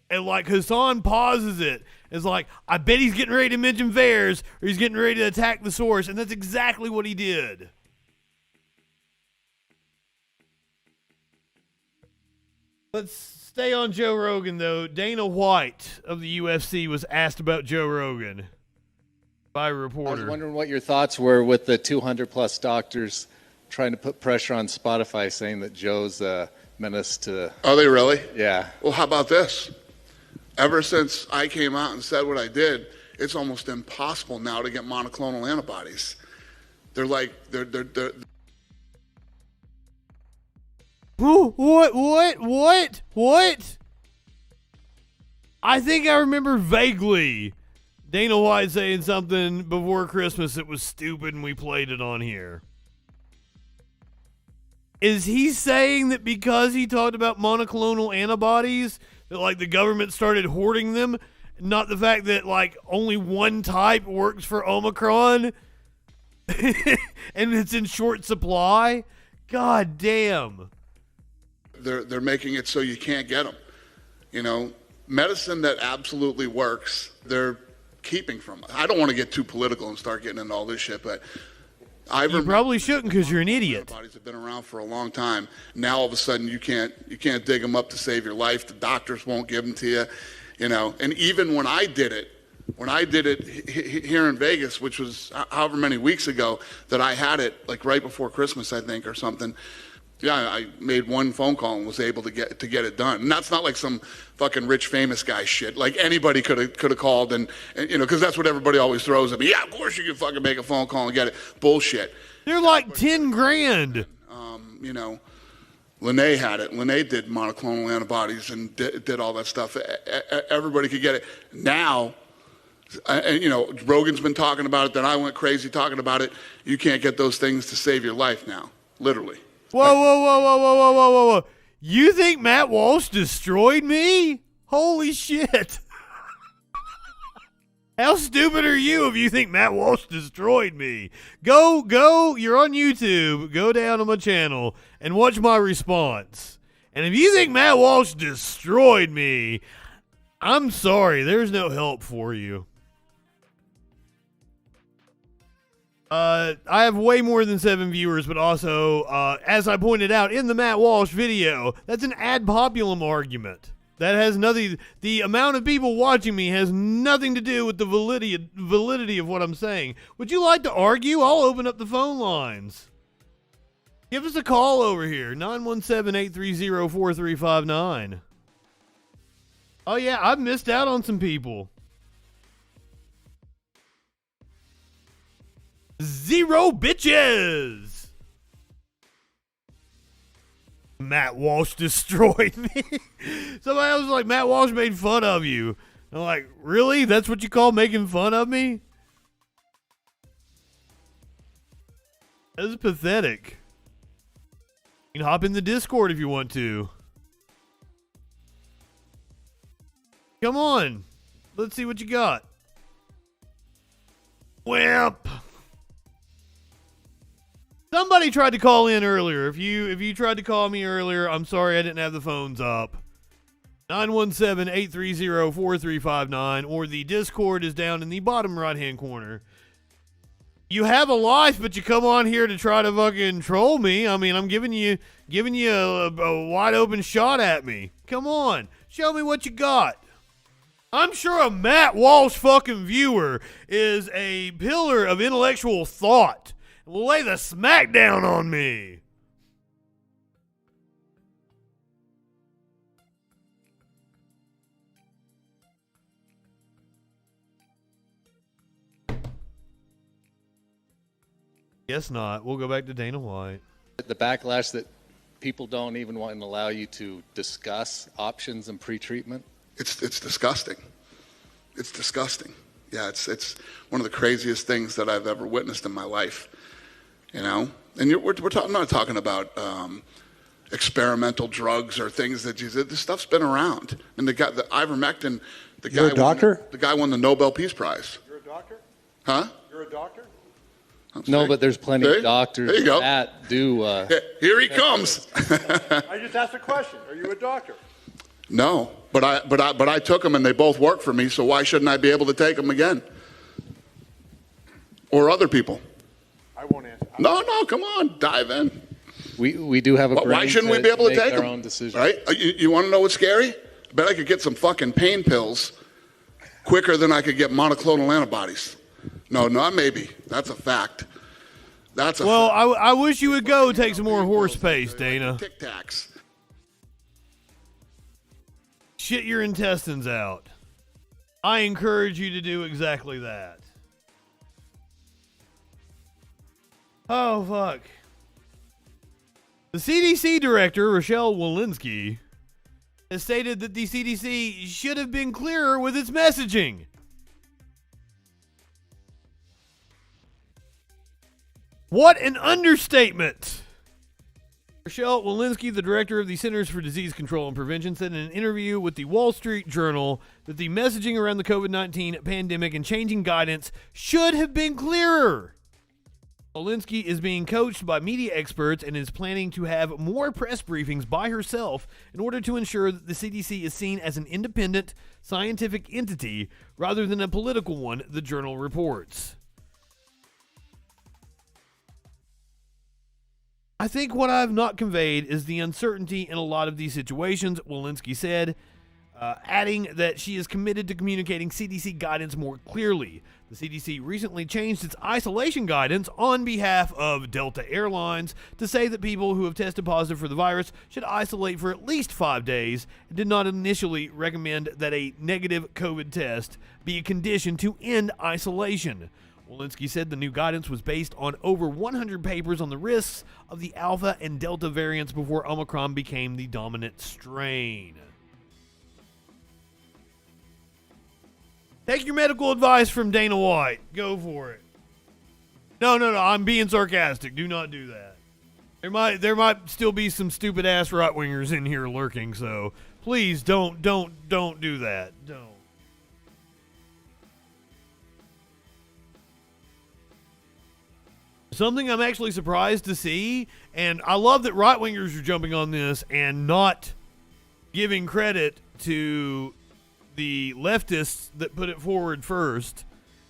And, Hassan pauses it. It's I bet he's getting ready to mention VAERS, or he's getting ready to attack the source, and that's exactly what he did. Let's stay on Joe Rogan, though. Dana White of the UFC was asked about Joe Rogan by a reporter. I was wondering what your thoughts were with the 200-plus doctors trying to put pressure on Spotify, saying that Joe's a menace to... Are they really? Yeah. Well, how about this? Ever since I came out and said what I did, it's almost impossible now to get monoclonal antibodies. They're What? I think I remember vaguely Dana White saying something before Christmas that was stupid, and we played it on here. Is he saying that because he talked about monoclonal antibodies that the government started hoarding them, not the fact that only one type works for Omicron and it's in short supply? God damn. They're making it so you can't get them. Medicine that absolutely works, they're keeping from us. I don't want to get too political and start getting into all this shit, but you probably shouldn't, because you're an idiot. Antibodies have been around for a long time. Now all of a sudden you can't dig them up to save your life. The doctors won't give them to you, And even when I did it here in Vegas, which was however many weeks ago that I had it, right before Christmas, I think, or something. Yeah, I made one phone call and was able to get it done. And that's not some fucking rich famous guy shit. Anybody could have called and because that's what everybody always throws at me. Yeah, of course you can fucking make a phone call and get it. Bullshit. They're $10 grand. Lene had it. Lene did monoclonal antibodies and did all that stuff. Everybody could get it. Now, and Rogan's been talking about it, then I went crazy talking about it. You can't get those things to save your life now, literally. Whoa. You think Matt Walsh destroyed me? Holy shit. How stupid are you if you think Matt Walsh destroyed me? Go, you're on YouTube. Go down to my channel and watch my response. And if you think Matt Walsh destroyed me, I'm sorry. There's no help for you. I have way more than 7 viewers, but also, as I pointed out in the Matt Walsh video, that's an ad populum argument. That has nothing, the amount of people watching me has nothing to do with the validity of what I'm saying. Would you like to argue? I'll open up the phone lines. Give us a call over here, 917-830-4359. Oh yeah, I've missed out on some people. 0 bitches! Matt Walsh destroyed me. Somebody else was like, Matt Walsh made fun of you. I'm like, really? That's what you call making fun of me? That is pathetic. You can hop in the Discord if you want to. Come on. Let's see what you got. Wimp. Somebody tried to call in earlier. If you tried to call me earlier, I'm sorry I didn't have the phones up. 917-830-4359, or the Discord is down in the bottom right-hand corner. You have a life, but you come on here to try to fucking troll me. I mean, I'm giving you a wide open shot at me. Come on, show me what you got. I'm sure a Matt Walsh fucking viewer is a pillar of intellectual thought. Will lay the smack down on me. Guess not. We'll go back to Dana White. The backlash that people don't even want to allow you to discuss options and pretreatment. It's disgusting. It's disgusting. Yeah, it's one of the craziest things that I've ever witnessed in my life. And we're not talking about experimental drugs or things that this stuff's been around. And the ivermectin, You're a doctor? The guy won the Nobel Peace Prize. You're a doctor? Huh? You're a doctor? No, but there's plenty of doctors there you go. that do. Here he comes. I just asked a question. Are you a doctor? No, but I took them and they both worked for me. So why shouldn't I be able to take them again? Or other people? I won't answer. No, come on, dive in. We do have a brain. Why shouldn't we be able to take our them? own decision. Right? You want to know what's scary? I bet I could get some fucking pain pills quicker than I could get monoclonal antibodies. No, not maybe. That's a fact. That's a well, fact. I wish you would go take some more horse paste, Dana. Tic Tacs. Shit your intestines out. I encourage you to do exactly that. Oh, fuck. The CDC director, Rochelle Walensky, has stated that the CDC should have been clearer with its messaging. What an understatement! Rochelle Walensky, the director of the Centers for Disease Control and Prevention, said in an interview with the Wall Street Journal that the messaging around the COVID-19 pandemic and changing guidance should have been clearer. Walensky is being coached by media experts and is planning to have more press briefings by herself in order to ensure that the CDC is seen as an independent, scientific entity rather than a political one, the journal reports. I think what I have not conveyed is the uncertainty in a lot of these situations, Walensky said, adding that she is committed to communicating CDC guidance more clearly. The CDC recently changed its isolation guidance on behalf of Delta Airlines to say that people who have tested positive for the virus should isolate for at least 5 days and did not initially recommend that a negative COVID test be a condition to end isolation. Walensky said the new guidance was based on over 100 papers on the risks of the Alpha and Delta variants before Omicron became the dominant strain. Take your medical advice from Dana White. Go for it. No, I'm being sarcastic. Do not do that. There might still be some stupid ass right-wingers in here lurking, so please don't do that. Don't. Something I'm actually surprised to see, and I love that right-wingers are jumping on this and not giving credit to the leftists that put it forward first.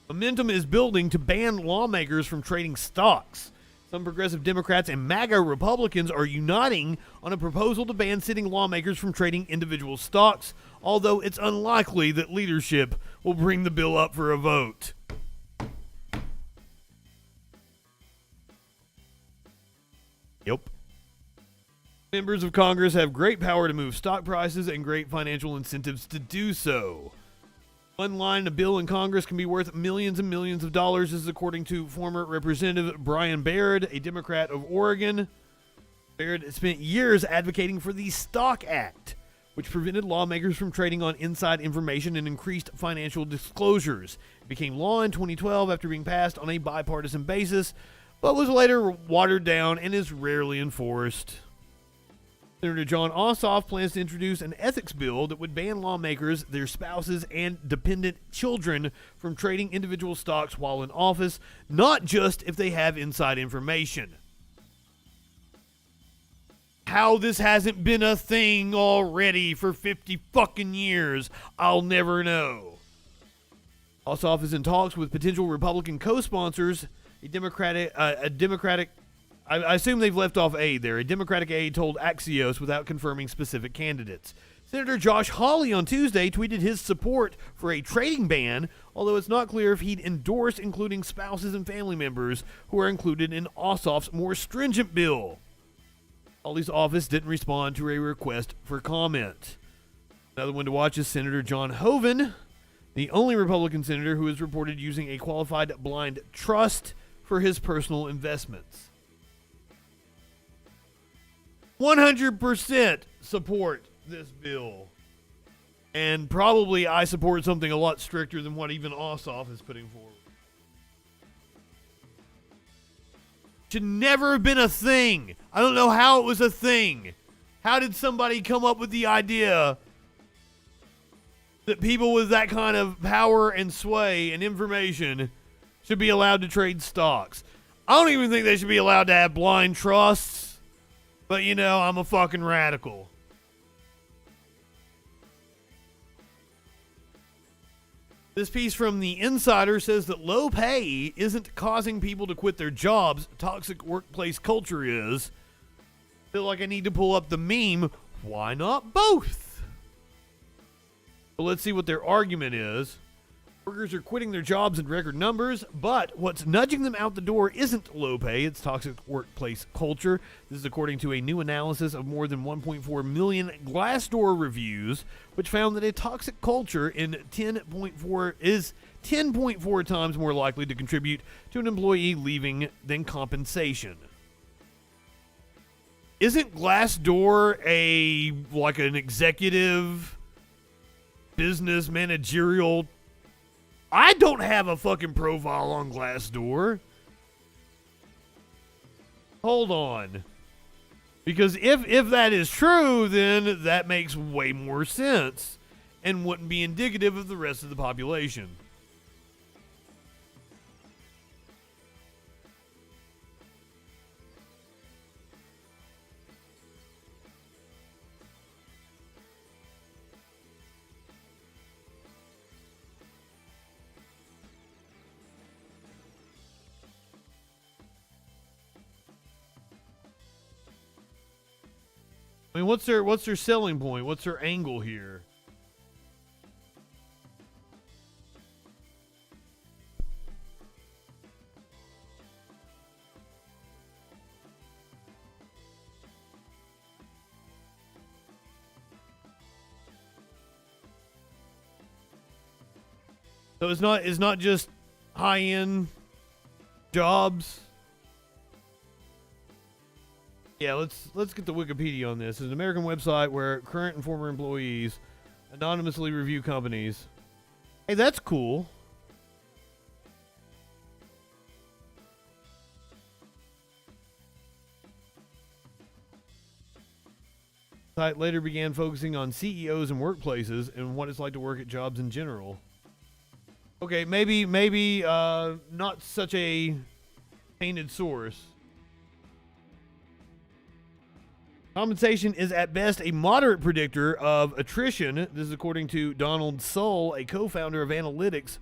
Momentum is building to ban lawmakers from trading stocks. Some progressive Democrats and MAGA Republicans are uniting on a proposal to ban sitting lawmakers from trading individual stocks, although it's unlikely that leadership will bring the bill up for a vote. Yep. Members of Congress have great power to move stock prices and great financial incentives to do so. One line in a bill in Congress can be worth millions and millions of dollars. This is according to former Representative Brian Baird, a Democrat of Oregon. Baird spent years advocating for the Stock Act, which prevented lawmakers from trading on inside information and increased financial disclosures. It became law in 2012 after being passed on a bipartisan basis, but was later watered down and is rarely enforced. Senator John Ossoff plans to introduce an ethics bill that would ban lawmakers, their spouses, and dependent children from trading individual stocks while in office, not just if they have inside information. How this hasn't been a thing already for 50 fucking years, I'll never know. Ossoff is in talks with potential Republican co-sponsors. A Democratic, I assume they've left off aide there. A Democratic aide told Axios without confirming specific candidates. Senator Josh Hawley on Tuesday tweeted his support for a trading ban, although it's not clear if he'd endorse including spouses and family members who are included in Ossoff's more stringent bill. Hawley's office didn't respond to a request for comment. Another one to watch is Senator John Hoeven, the only Republican senator who is reported using a qualified blind trust for his personal investments. 100% support this bill. And probably I support something a lot stricter than what even Ossoff is putting forward. Should never have been a thing. I don't know how it was a thing. How did somebody come up with the idea that people with that kind of power and sway and information should be allowed to trade stocks? I don't even think they should be allowed to have blind trusts. But, you know, I'm a fucking radical. This piece from The Insider says that low pay isn't causing people to quit their jobs. Toxic workplace culture is. Feel like I need to pull up the meme. Why not both? But let's see what their argument is. Workers are quitting their jobs in record numbers, but what's nudging them out the door isn't low pay, it's toxic workplace culture. This is according to a new analysis of more than 1.4 million Glassdoor reviews, which found that a toxic culture is 10.4 times more likely to contribute to an employee leaving than compensation. Isn't Glassdoor an executive business managerial? I don't have a fucking profile on Glassdoor. Hold on. Because if that is true, then that makes way more sense and wouldn't be indicative of the rest of the population. I mean, what's their selling point? What's their angle here? So it's not just high-end jobs. Yeah, let's get the Wikipedia on this. It's an American website where current and former employees anonymously review companies. Hey, that's cool. The site later began focusing on CEOs and workplaces and what it's like to work at jobs in general. Okay, maybe not such a tainted source. Compensation is at best a moderate predictor of attrition. This is according to Donald Sull, a co-founder of analytics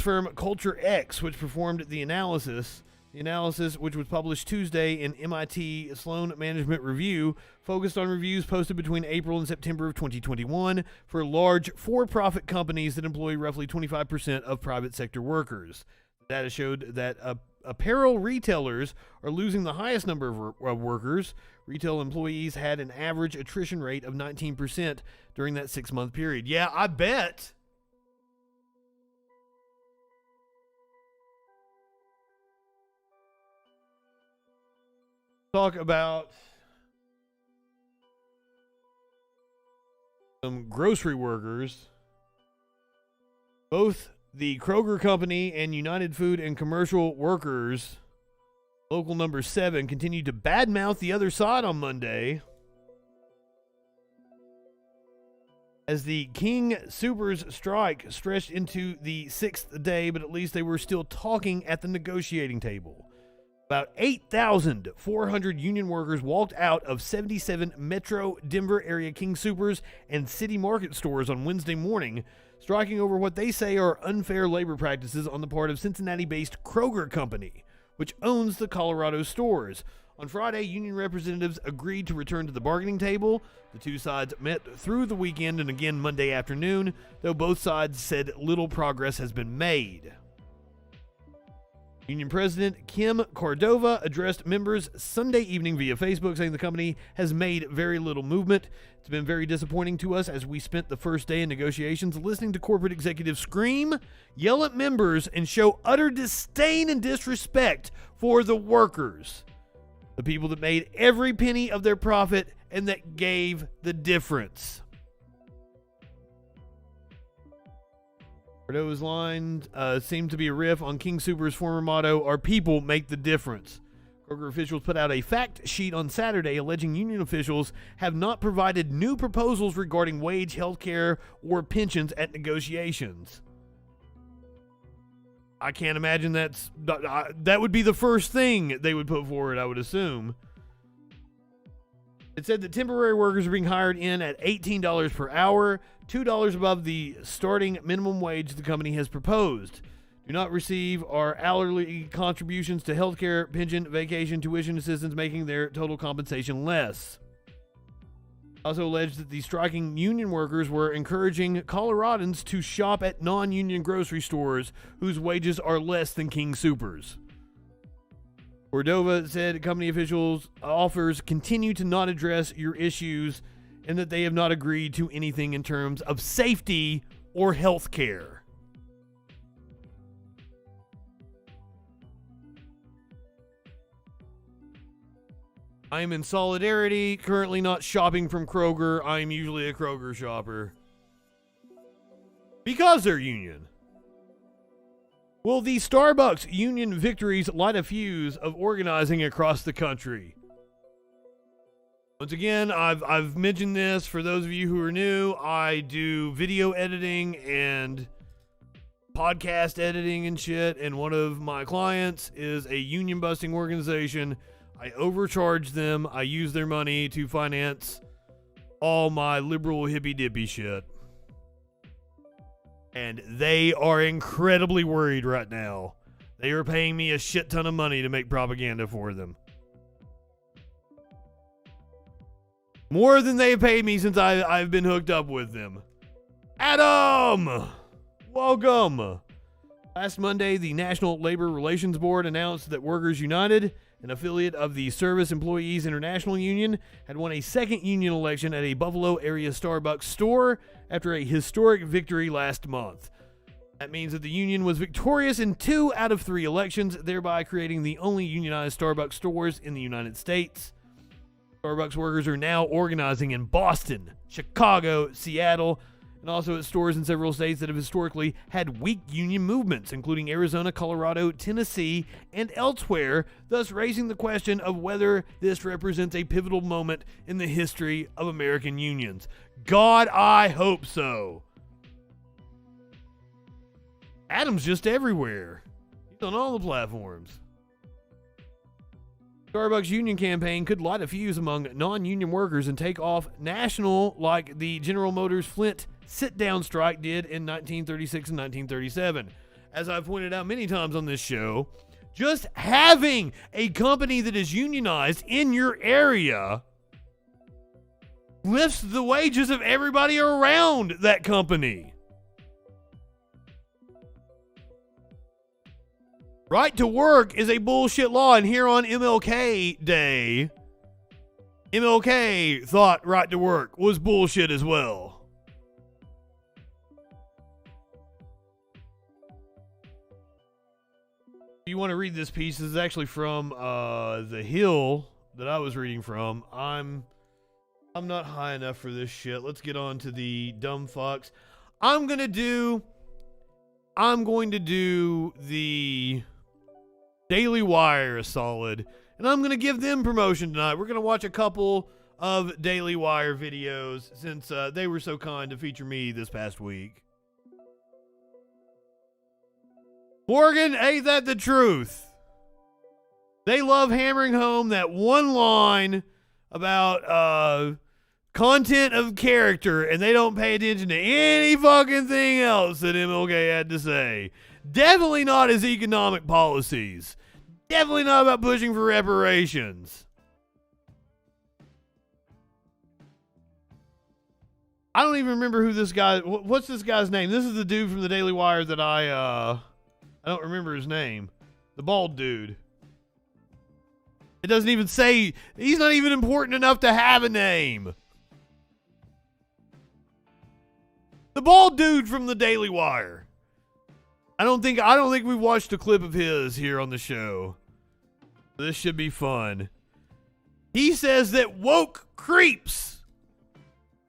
firm Culture X, which performed the analysis. The analysis, which was published Tuesday in MIT Sloan Management Review, focused on reviews posted between April and September of 2021 for large for-profit companies that employ roughly 25% of private sector workers. The data showed that apparel retailers are losing the highest number of workers. Retail employees had an average attrition rate of 19% during that 6-month period. Yeah, I bet. Talk about some grocery workers. Both the Kroger Company and United Food and Commercial Workers, local number 7, continued to badmouth the other side on Monday as the King Soopers strike stretched into the 6th day, but at least they were still talking at the negotiating table. About 8,400 union workers walked out of 77 Metro Denver area King Soopers and City Market stores on Wednesday morning, striking over what they say are unfair labor practices on the part of Cincinnati-based Kroger Company, which owns the Colorado stores. On Friday, union representatives agreed to return to the bargaining table. The two sides met through the weekend and again Monday afternoon, though both sides said little progress has been made. Union President Kim Cordova addressed members Sunday evening via Facebook, saying the company has made very little movement. It's been very disappointing to us as we spent the first day in negotiations listening to corporate executives scream, yell at members, and show utter disdain and disrespect for the workers, the people that made every penny of their profit and that gave the difference. Cordova's line seemed to be a riff on King Soopers' former motto, "Our people make the difference." Kroger officials put out a fact sheet on Saturday alleging union officials have not provided new proposals regarding wage, health care, or pensions at negotiations. I can't imagine that would be the first thing they would put forward, I would assume. It said that temporary workers are being hired in at $18 per hour, $2 above the starting minimum wage the company has proposed. Do not receive our hourly contributions to healthcare, pension, vacation, tuition assistance, making their total compensation less. Also alleged that the striking union workers were encouraging Coloradans to shop at non-union grocery stores whose wages are less than King Soopers. Cordova said company officials' offers continue to not address your issues and that they have not agreed to anything in terms of safety or health care. I am in solidarity, currently not shopping from Kroger. I am usually a Kroger shopper. Because they're union. Will the Starbucks union victories light a fuse of organizing across the country? Once again, I've mentioned this for those of you who are new. I do video editing and podcast editing and shit, and one of my clients is a union busting organization. I overcharge them. I use their money to finance all my liberal hippy dippy shit. And they are incredibly worried right now. They are paying me a shit ton of money to make propaganda for them. More than they have paid me since I've been hooked up with them. Adam! Welcome! Last Monday, the National Labor Relations Board announced that Workers United, an affiliate of the Service Employees International Union, had won a second union election at a Buffalo area Starbucks store after a historic victory last month. That means that the union was victorious in 2 out of 3 elections, thereby creating the only unionized Starbucks stores in the United States. Starbucks workers are now organizing in Boston, Chicago, Seattle, and also at stores in several states that have historically had weak union movements, including Arizona, Colorado, Tennessee, and elsewhere, thus raising the question of whether this represents a pivotal moment in the history of American unions. God, I hope so. Adam's just everywhere. He's on all the platforms. Starbucks union campaign could light a fuse among non-union workers and take off national like the General Motors Flint sit-down strike did in 1936 and 1937. As I've pointed out many times on this show, just having a company that is unionized in your area lifts the wages of everybody around that company. Right to work is a bullshit law, and here on MLK Day, MLK thought right to work was bullshit as well. If you want to read this piece, this is actually from The Hill that I was reading from. I'm not high enough for this shit. Let's get on to the dumb fucks. I'm going to do the Daily Wire a solid, and I'm going to give them promotion tonight. We're going to watch a couple of Daily Wire videos since they were so kind to feature me this past week. Morgan, ain't that the truth? They love hammering home that one line about content of character, and they don't pay attention to any fucking thing else that MLK had to say. Definitely not his economic policies. Definitely not about pushing for reparations. I don't even remember who this guy... What's this guy's name? This is the dude from the Daily Wire that I don't remember his name. The bald dude. It doesn't even say... He's not even important enough to have a name. The bald dude from the Daily Wire. I don't think we've watched a clip of his here on the show. This should be fun. He says that woke creeps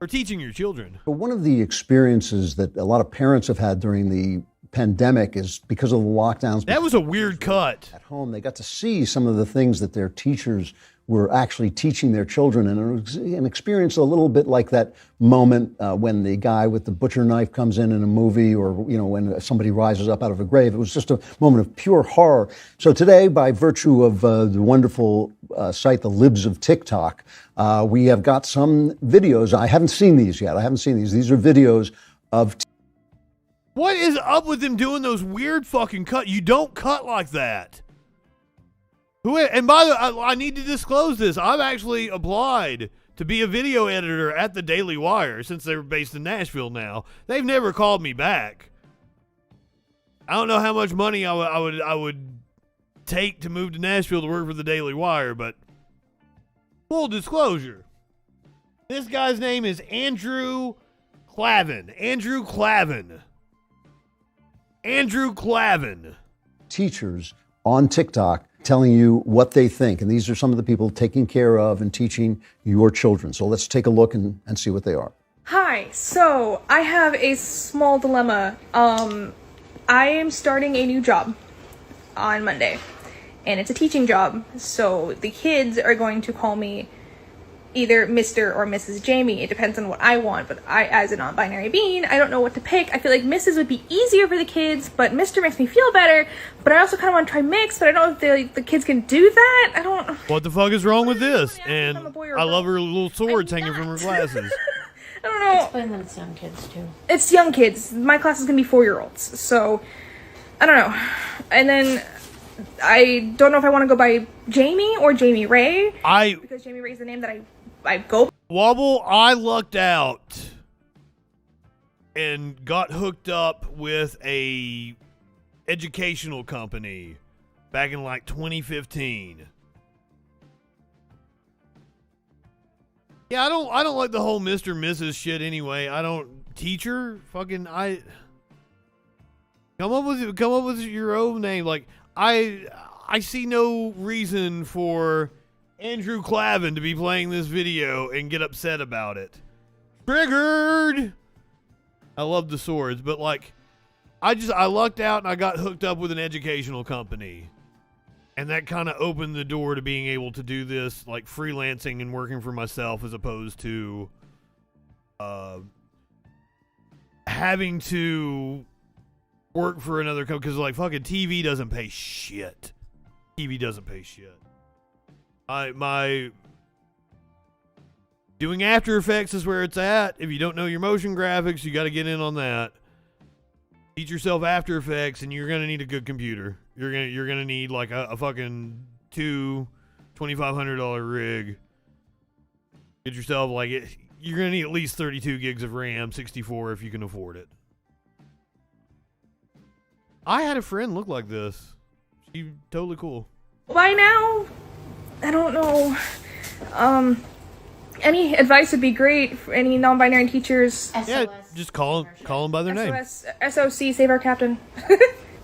are teaching your children. But one of the experiences that a lot of parents have had during the pandemic is because of the lockdowns. That was a weird cut. At home, they got to see some of the things that their teachers were actually teaching their children, and it was an experience a little bit like that moment when the guy with the butcher knife comes in a movie, or when somebody rises up out of a grave. It was just a moment of pure horror. So today, by virtue of the wonderful site, the Libs of TikTok, we have got some videos. I haven't seen these yet. These are videos of. What is up with them doing those weird fucking cuts? You don't cut like that. And by the way, I need to disclose this. I've actually applied to be a video editor at the Daily Wire since they're based in Nashville now. They've never called me back. I don't know how much money I would take to move to Nashville to work for the Daily Wire, but full disclosure. This guy's name is Andrew Clavin. Andrew Clavin. Teachers on TikTok telling you what they think. And these are some of the people taking care of and teaching your children. So let's take a look and see what they are. Hi, so I have a small dilemma. I am starting a new job on Monday, and it's a teaching job. So the kids are going to call me either Mr. or Mrs. Jamie. It depends on what I want, but I, as a non-binary being, I don't know what to pick. I feel like Mrs. would be easier for the kids, but Mr. makes me feel better. But I also kind of want to try mix, but I don't know if the kids can do that. I don't. What the fuck is wrong with this? And I love her little swords hanging from her glasses. I don't know. Explain that it's young kids, too. It's young kids. My class is going to be 4-year-olds. So, I don't know. And then I don't know if I want to go by Jamie or Jamie Ray. Because Jamie Ray is the name that I go. Wobble, I lucked out and got hooked up with a educational company back in like 2015. Yeah, I don't like the whole Mr. Mrs. shit anyway. I don't teacher fucking Come up with your own name. Like I see no reason for Andrew Clavin to be playing this video and get upset about it. Triggered. I love the swords, but like I lucked out and I got hooked up with an educational company. And that kind of opened the door to being able to do this, like freelancing and working for myself, as opposed to having to work for another company. Because like fucking TV doesn't pay shit. TV doesn't pay shit. My doing After Effects is where it's at. If you don't know your motion graphics, you got to get in on that. Teach yourself After Effects, and you're gonna need a good computer. You're gonna need like a fucking $2,500 rig. Get yourself like it. You're gonna need at least 32 gigs of RAM, 64 if you can afford it. I had a friend look like this. She totally cool. By now, I don't know. Any advice would be great for any non-binary teachers. Yeah, just call them by their name. SOC, save our captain.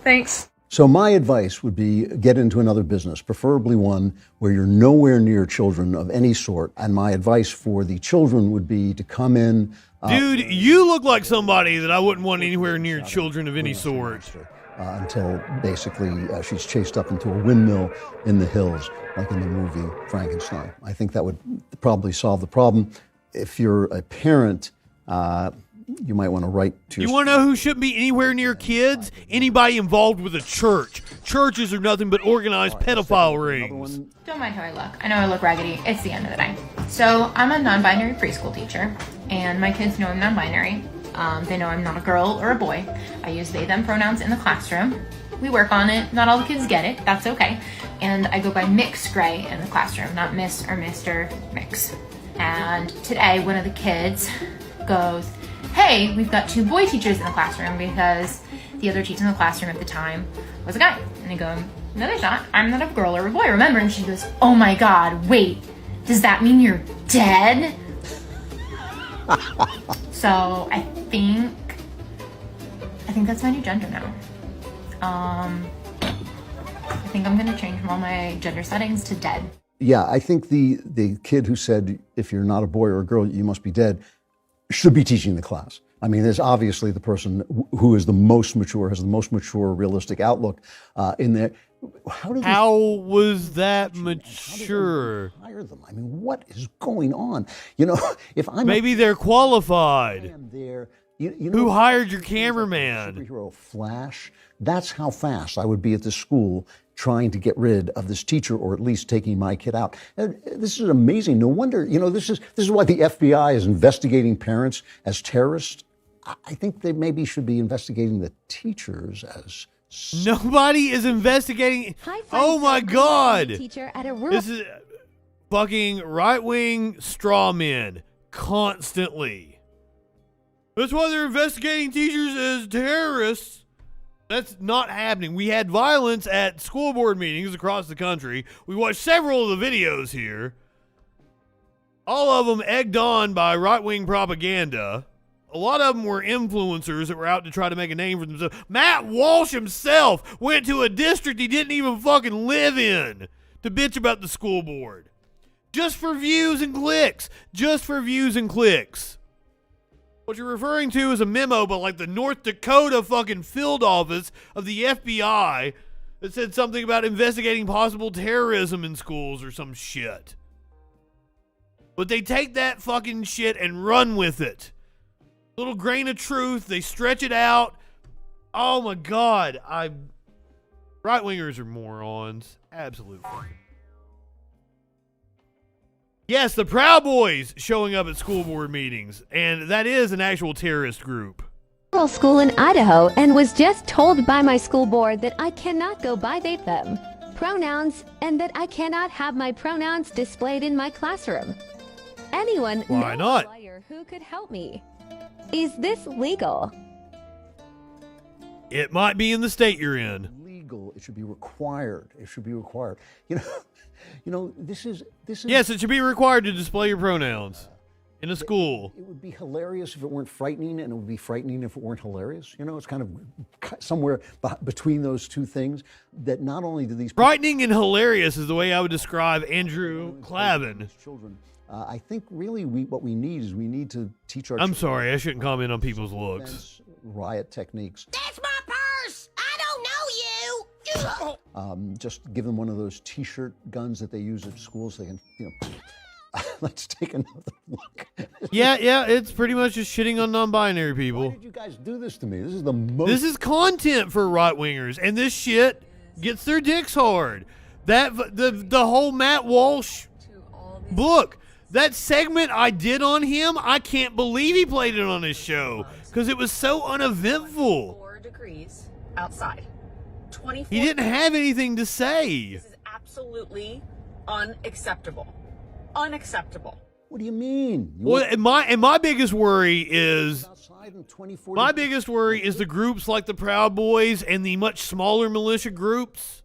Thanks. So my advice would be get into another business, preferably one where you're nowhere near children of any sort. And my advice for the children would be to come in. Dude, you look like somebody that I wouldn't want anywhere near children of any sort. Until basically she's chased up into a windmill in the hills, like in the movie Frankenstein. I think that would probably solve the problem. If you're a parent, you might want to write to You want to know who shouldn't be anywhere near kids? Anybody involved with a church. Churches are nothing but organized pedophile rings. Don't mind how I look. I know I look raggedy. It's the end of the day. So I'm a non-binary preschool teacher, and my kids know I'm non-binary. They know I'm not a girl or a boy. I use they, them pronouns in the classroom. We work on it. Not all the kids get it. That's okay. And I go by Mix Gray in the classroom, not Miss or Mr. Mix. And today, one of the kids goes, hey, we've got 2 boy teachers in the classroom because the other teacher in the classroom at the time was a guy. And I go, no, there's not. I'm not a girl or a boy, remember? And she goes, oh my God, wait, does that mean you're dead? So I think that's my new gender now. I think I'm gonna change all my gender settings to dead. Yeah, I think the kid who said, if you're not a boy or a girl, you must be dead, should be teaching the class. I mean, there's obviously the person who is the most mature, has the most mature, realistic outlook in there. How was that mature? Hire them. I mean, what is going on? You know, if I'm maybe they're qualified. I am there. You know, who hired your cameraman? Superhero Flash. That's how fast I would be at this school trying to get rid of this teacher, or at least taking my kid out. This is amazing. No wonder, you know, this is why the FBI is investigating parents as terrorists. I think they maybe should be investigating the teachers as. Nobody is investigating. Oh my God! Teacher at a this is fucking right-wing straw men constantly. That's why they're investigating teachers as terrorists. That's not happening. We had violence at school board meetings across the country. We watched several of the videos here. All of them egged on by right-wing propaganda. A lot of them were influencers that were out to try to make a name for themselves. Matt Walsh himself went to a district he didn't even fucking live in to bitch about the school board. Just for views and clicks. Just for views and clicks. What you're referring to is a memo by like the North Dakota fucking field office of the FBI that said something about investigating possible terrorism in schools or some shit. But they take that fucking shit and run with it. Little grain of truth, they stretch it out. Oh my God, right-wingers are morons. Absolutely. Yes, the Proud Boys showing up at school board meetings, and that is an actual terrorist group. School in Idaho, and was just told by my school board that I cannot go by they them pronouns, and that I cannot have my pronouns displayed in my classroom. Anyone Why not? A lawyer who could help me? Is this legal? It might be in the state you're in. Legal. It should be required. It should be required. You know, this is. Yes, it should be required to display your pronouns. in a school. It would be hilarious if it weren't frightening, and it would be frightening if it weren't hilarious. You know, it's kind of somewhere between those two things that not only do these frightening and hilarious is the way I would describe Andrew Clavin. Children. I think really what we need is we need to teach our I'm children sorry, I shouldn't comment on people's looks. Riot techniques. That's my purse. I don't know you. Just give them one of those T-shirt guns that they use at schools. They can, you know. Let's take another look. Yeah, it's pretty much just shitting on non-binary people. Why did you guys do this to me? This is the most. This is content for right-wingers, and this shit gets their dicks hard. The whole Matt Walsh book, that segment I did on him, I can't believe he played it on his show because it was so uneventful. 4 degrees outside. 24. He didn't have anything to say. This is absolutely unacceptable. Unacceptable. What do you mean? Well, and my biggest worry is the groups like the Proud Boys and the much smaller militia groups.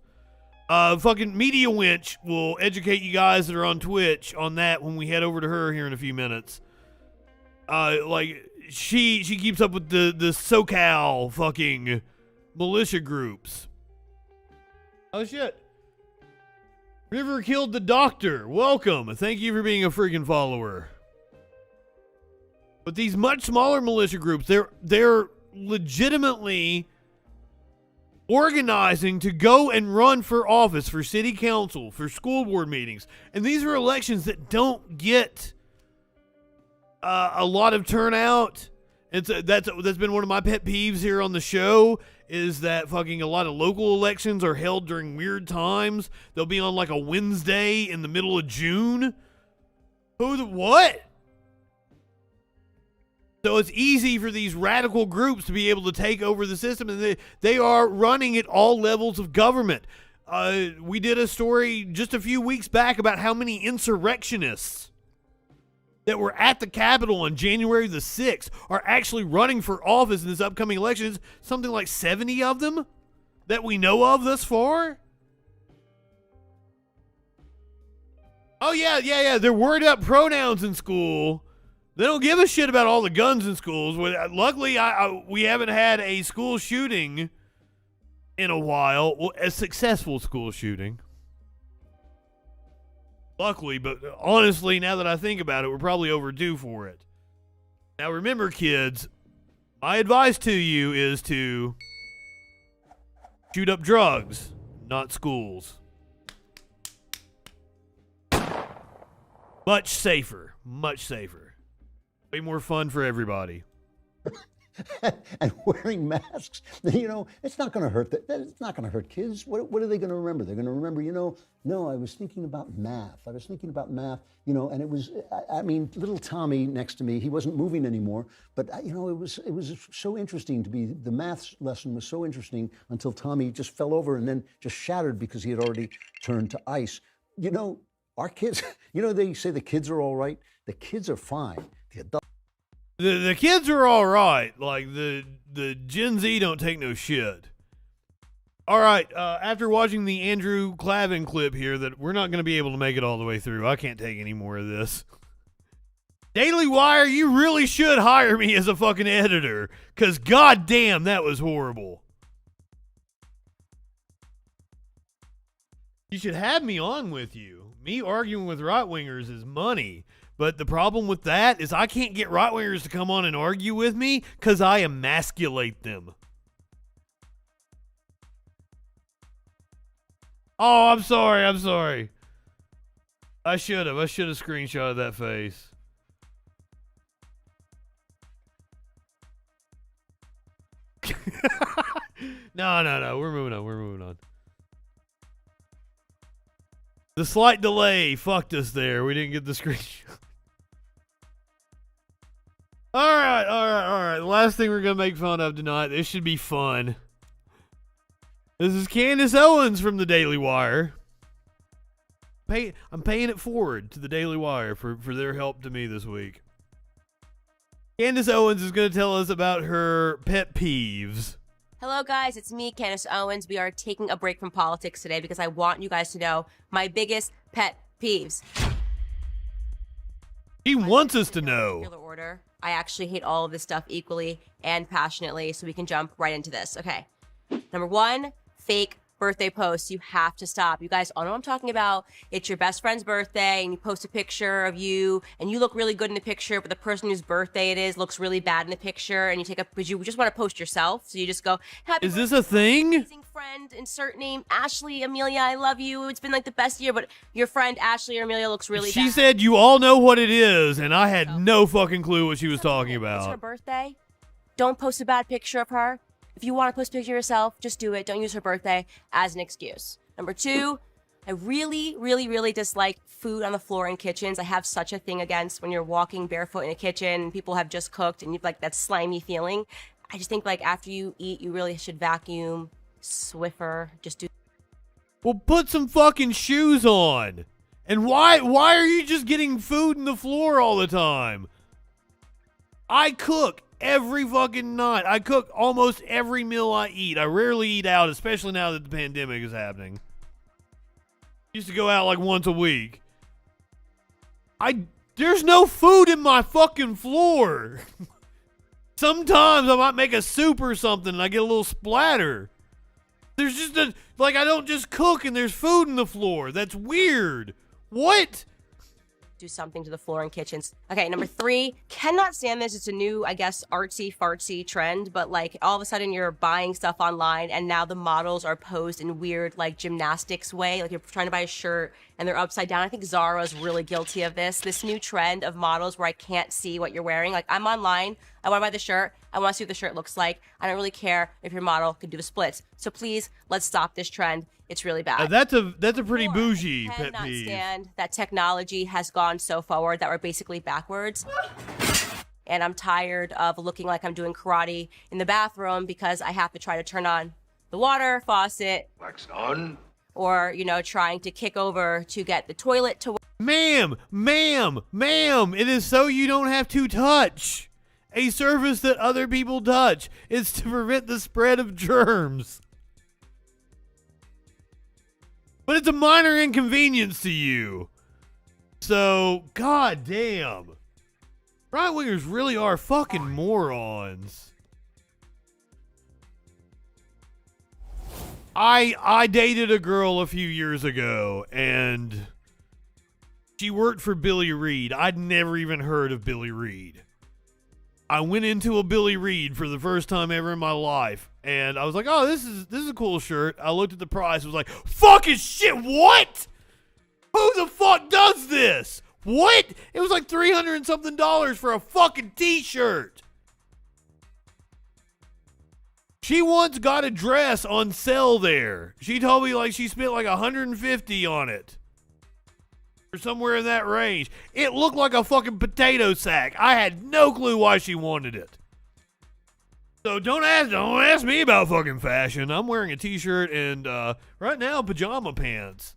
Fucking Media Winch will educate you guys that are on Twitch on that when we head over to her here in a few minutes. Like she keeps up with the SoCal fucking militia groups. Oh shit. River killed the doctor. Welcome. Thank you for being a freaking follower. But these much smaller militia groups, they're legitimately organizing to go and run for office, for city council, for school board meetings. And these are elections that don't get a lot of turnout. That's been one of my pet peeves here on the show, is that fucking a lot of local elections are held during weird times. They'll be on like a Wednesday in the middle of June. What? So it's easy for these radical groups to be able to take over the system, and they are running at all levels of government. We did a story just a few weeks back about how many insurrectionists that were at the Capitol on January the 6th are actually running for office in this upcoming election. It's something like 70 of them that we know of thus far. Oh, yeah. They're worried about pronouns in school. They don't give a shit about all the guns in schools. Luckily, we haven't had a school shooting in a while. Well, a successful school shooting. Luckily, but honestly, now that I think about it, we're probably overdue for it. Now remember, kids, my advice to you is to shoot up drugs, not schools. Much safer. Much safer. Way more fun for everybody. And wearing masks, you know, it's not going to hurt. It's not going to hurt kids. What are they going to remember? They're going to remember, you know, no, I was thinking about math. You know, and it was, I mean, little Tommy next to me, he wasn't moving anymore, but you know, it was so interesting to be, the math lesson was so interesting until Tommy just fell over and then just shattered because he had already turned to ice. You know, our kids, you know, they say the kids are all right. The kids are fine. The adults. The kids are all right. Like, the Gen Z don't take no shit. All right, after watching the Andrew Clavin clip here that we're not going to be able to make it all the way through. I can't take any more of this. Daily Wire, you really should hire me as a fucking editor, because goddamn, that was horrible. You should have me on with you. Me arguing with right-wingers is money. But the problem with that is I can't get right-wingers to come on and argue with me because I emasculate them. Oh, I'm sorry. I should have screenshotted that face. No. We're moving on. The slight delay fucked us there. We didn't get the screenshot. All right. The last thing we're going to make fun of tonight. This should be fun. This is Candace Owens from the Daily Wire. I'm paying it forward to the Daily Wire for their help to me this week. Candace Owens is going to tell us about her pet peeves. Hello, guys. It's me, Candace Owens. We are taking a break from politics today because I want you guys to know my biggest pet peeves. He wants us to know. Order. I actually hate all of this stuff equally and passionately, so we can jump right into this. Okay. Number 1, fake birthday posts. You have to stop. You guys all know what I'm talking about. It's your best friend's birthday and you post a picture of you and you look really good in the picture, but the person whose birthday it is looks really bad in the picture, and you take because you just want to post yourself. So you just go, happy Is this a thing? amazing friend, insert name, Ashley, Amelia, I love you. It's been like the best year, but your friend Ashley or Amelia looks really She bad. said you all know what it is, and I had no fucking clue what she was talking It's her about. birthday. Don't post a bad picture of her. If you want to post a picture of yourself, just do it. Don't use her birthday as an excuse. Number 2, I really, really, really dislike food on the floor in kitchens. I have such a thing against when you're walking barefoot in a kitchen and people have just cooked and you've like that slimy feeling. I just think like after you eat, you really should vacuum, Swiffer, just do. Well, put some fucking shoes on. And why are you just getting food in the floor all the time? I cook every fucking night. I cook almost every meal I eat. I rarely eat out, especially now that the pandemic is happening. Used to go out like once a week. There's no food in my fucking floor. Sometimes I might make a soup or something and I get a little splatter. There's just I don't just cook and there's food in the floor. That's weird. What? Do something to the floor in kitchens. Okay, number 3, cannot stand this. It's a new, I guess, artsy fartsy trend, but like all of a sudden you're buying stuff online and now the models are posed in weird like gymnastics way. Like you're trying to buy a shirt and they're upside down. I think Zara's really guilty of this new trend of models where I can't see what you're wearing. Like I'm online, I want to buy the shirt, I want to see what the shirt looks like. I don't really care if your model can do the splits. So please, let's stop this trend. It's really bad. That's a pretty bougie I pet cannot peeve. stand that technology has gone so forward that we're basically backwards. And I'm tired of looking like I'm doing karate in the bathroom because I have to try to turn on the water faucet. Wax on. Or, trying to kick over to get the toilet to work. Ma'am, it is so you don't have to touch a surface that other people touch. It's to prevent the spread of germs. But it's a minor inconvenience to you. So, goddamn. Right-wingers really are fucking morons. I dated a girl a few years ago, and she worked for Billy Reed. I'd never even heard of Billy Reed. I went into a Billy Reed for the first time ever in my life, and I was like, oh, this is a cool shirt. I looked at the price, was like, fucking shit, what? Who the fuck does this? What? It was like $300 and something for a fucking t-shirt. She once got a dress on sale there. She told me like she spent like $150 on it. Or somewhere in that range. It looked like a fucking potato sack. I had no clue why she wanted it. So don't ask me about fucking fashion. I'm wearing a t-shirt and right now pajama pants.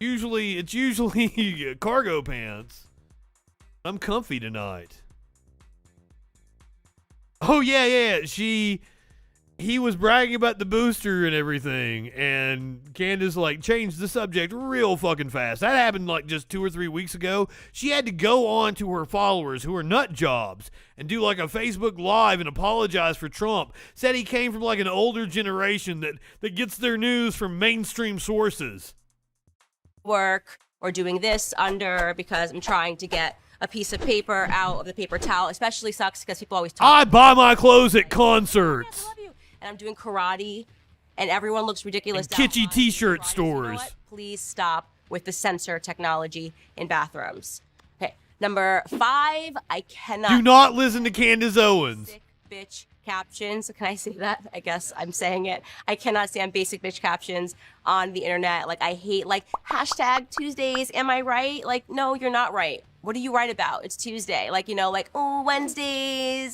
It's usually cargo pants. I'm comfy tonight. Oh yeah. He was bragging about the booster and everything, and Candace like changed the subject real fucking fast. That happened like just 2 or 3 weeks ago. She had to go on to her followers who are nut jobs and do like a Facebook Live and apologize for Trump. Said he came from like an older generation that gets their news from mainstream sources. Work or doing this under because I'm trying to get a piece of paper out of the paper towel. Especially sucks because people always talk. I buy my clothes at concerts. And I'm doing karate, and everyone looks ridiculous. And kitschy t-shirt stores. You know what? Please stop with the censor technology in bathrooms. Okay, number 5, I cannot. Do not listen to Candace Owens. Basic bitch captions. Can I say that? I guess I'm saying it. I cannot stand basic bitch captions on the internet. Like, I hate, like, #Tuesdays, am I right? Like, no, you're not right. What do you write about? It's Tuesday. Like, like, oh, Wednesdays,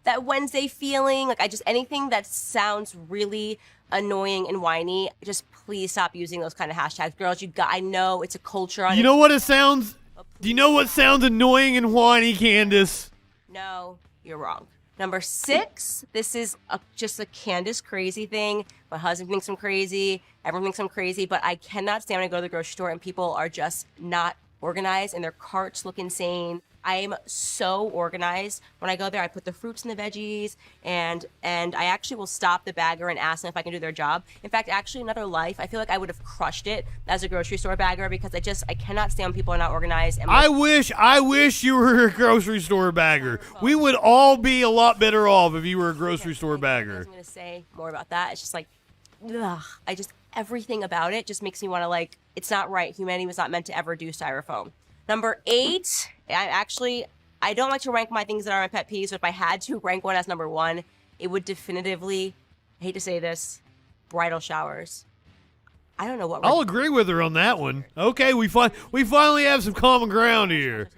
that Wednesday feeling. Like, anything that sounds really annoying and whiny, just please stop using those kind of hashtags. Girls, I know it's a culture on. You know what it sounds? Do you know what sounds annoying and whiny, Candace? No, you're wrong. Number 6, this is just a Candace crazy thing. My husband thinks I'm crazy. Everyone thinks I'm crazy, but I cannot stand when I go to the grocery store and people are just not organized and their carts look insane. I am so organized. When I go there, I put the fruits and the veggies, and I actually will stop the bagger and ask them if I can do their job. In fact, actually, another life, I feel like I would have crushed it as a grocery store bagger because I cannot stand when people are not organized. And I wish you were a grocery store bagger. We would all be a lot better off if you were a grocery store bagger. I'm going to say more about that. It's just like, ugh, everything about it just makes me want to it's not right. Humanity was not meant to ever do styrofoam. Number 8, I don't like to rank my things that are my pet peeves, but if I had to rank one as number 1, it would definitively, I hate to say this, bridal showers. I don't know what. I'll agree with her on that one. Okay, we finally have some common ground here.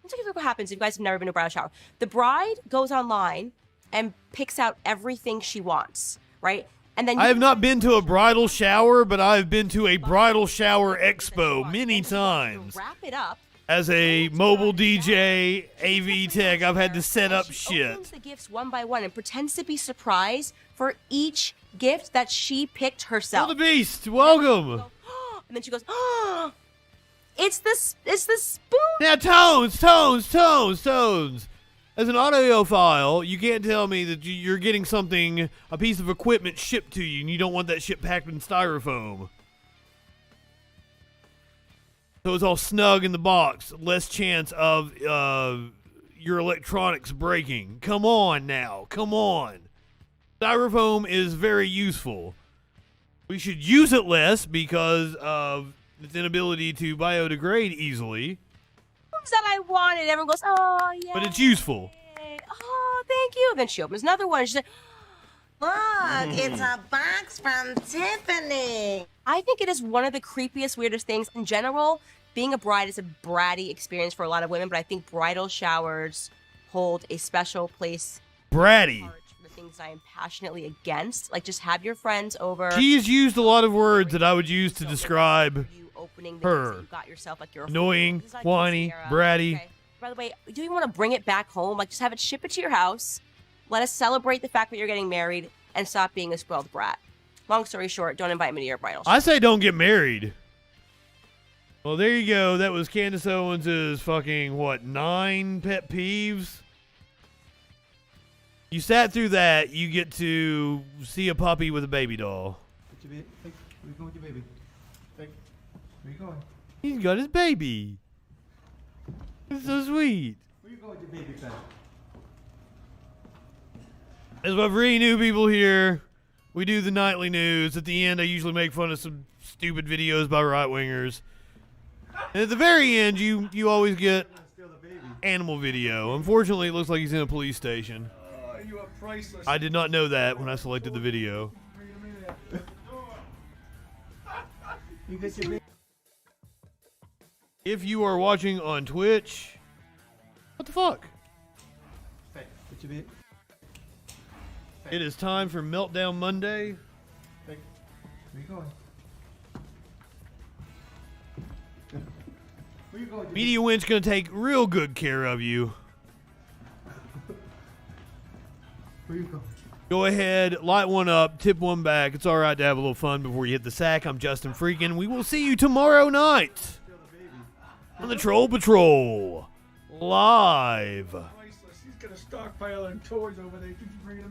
Let's look what happens if you guys have never been to a bridal shower. The bride goes online and picks out everything she wants, right? And then I have not been to a bridal shower, but I've been to a bridal shower expo many times. Wrap it up. As a mobile DJ, AV tech, I've had to set up shit. Opens the gifts one by one and pretends to be surprised for each gift that she picked herself. Oh, the beast, welcome. And then she goes, oh, it's the spoon. Now, tones. As an audiophile, you can't tell me that you're getting something, a piece of equipment shipped to you, and you don't want that shit packed in styrofoam. So it's all snug in the box, less chance of your electronics breaking. Come on now, come on. Styrofoam is very useful. We should use it less because of its inability to biodegrade easily. That I wanted. Everyone goes, oh, yeah. But it's useful. Oh, thank you. Then she opens another one. She's like, look, it's a box from Tiffany. I think it is one of the creepiest, weirdest things. In general, being a bride is a bratty experience for a lot of women, but I think bridal showers hold a special place. Bratty. For the things I am passionately against. Like, just have your friends over. She's used a lot of words that I would use to describe her. Got yourself, like, you're annoying, whiny, bratty. Okay. By the way, do you want to bring it back home? Like, just have it, ship it to your house. Let us celebrate the fact that you're getting married and stop being a spoiled brat. Long story short, don't invite me to your bridal shower. I say don't get married. Well, there you go. That was Candace Owens' fucking, 9 pet peeves? You sat through that, you get to see a puppy with a baby doll. Where you going with your baby? Where you going? He's got his baby. It's so sweet. Where you going with your baby, pet? As my three new people here, we do the nightly news. At the end, I usually make fun of some stupid videos by right-wingers. And at the very end, you always get animal video. Unfortunately, it looks like he's in a police station. You are priceless. I did not know that when I selected the video. You get your baby. If you are watching on Twitch, what the fuck? Hey, get your baby. It is time for Meltdown Monday. Hey, where you going? Where you going? Media Winch gonna take real good care of you. Where you going? Go ahead, light one up, tip one back. It's all right to have a little fun before you hit the sack. I'm Justin Freakin. We will see you tomorrow night on the Troll Patrol live. He's got a stockpile and toys over there. Keep bringing them.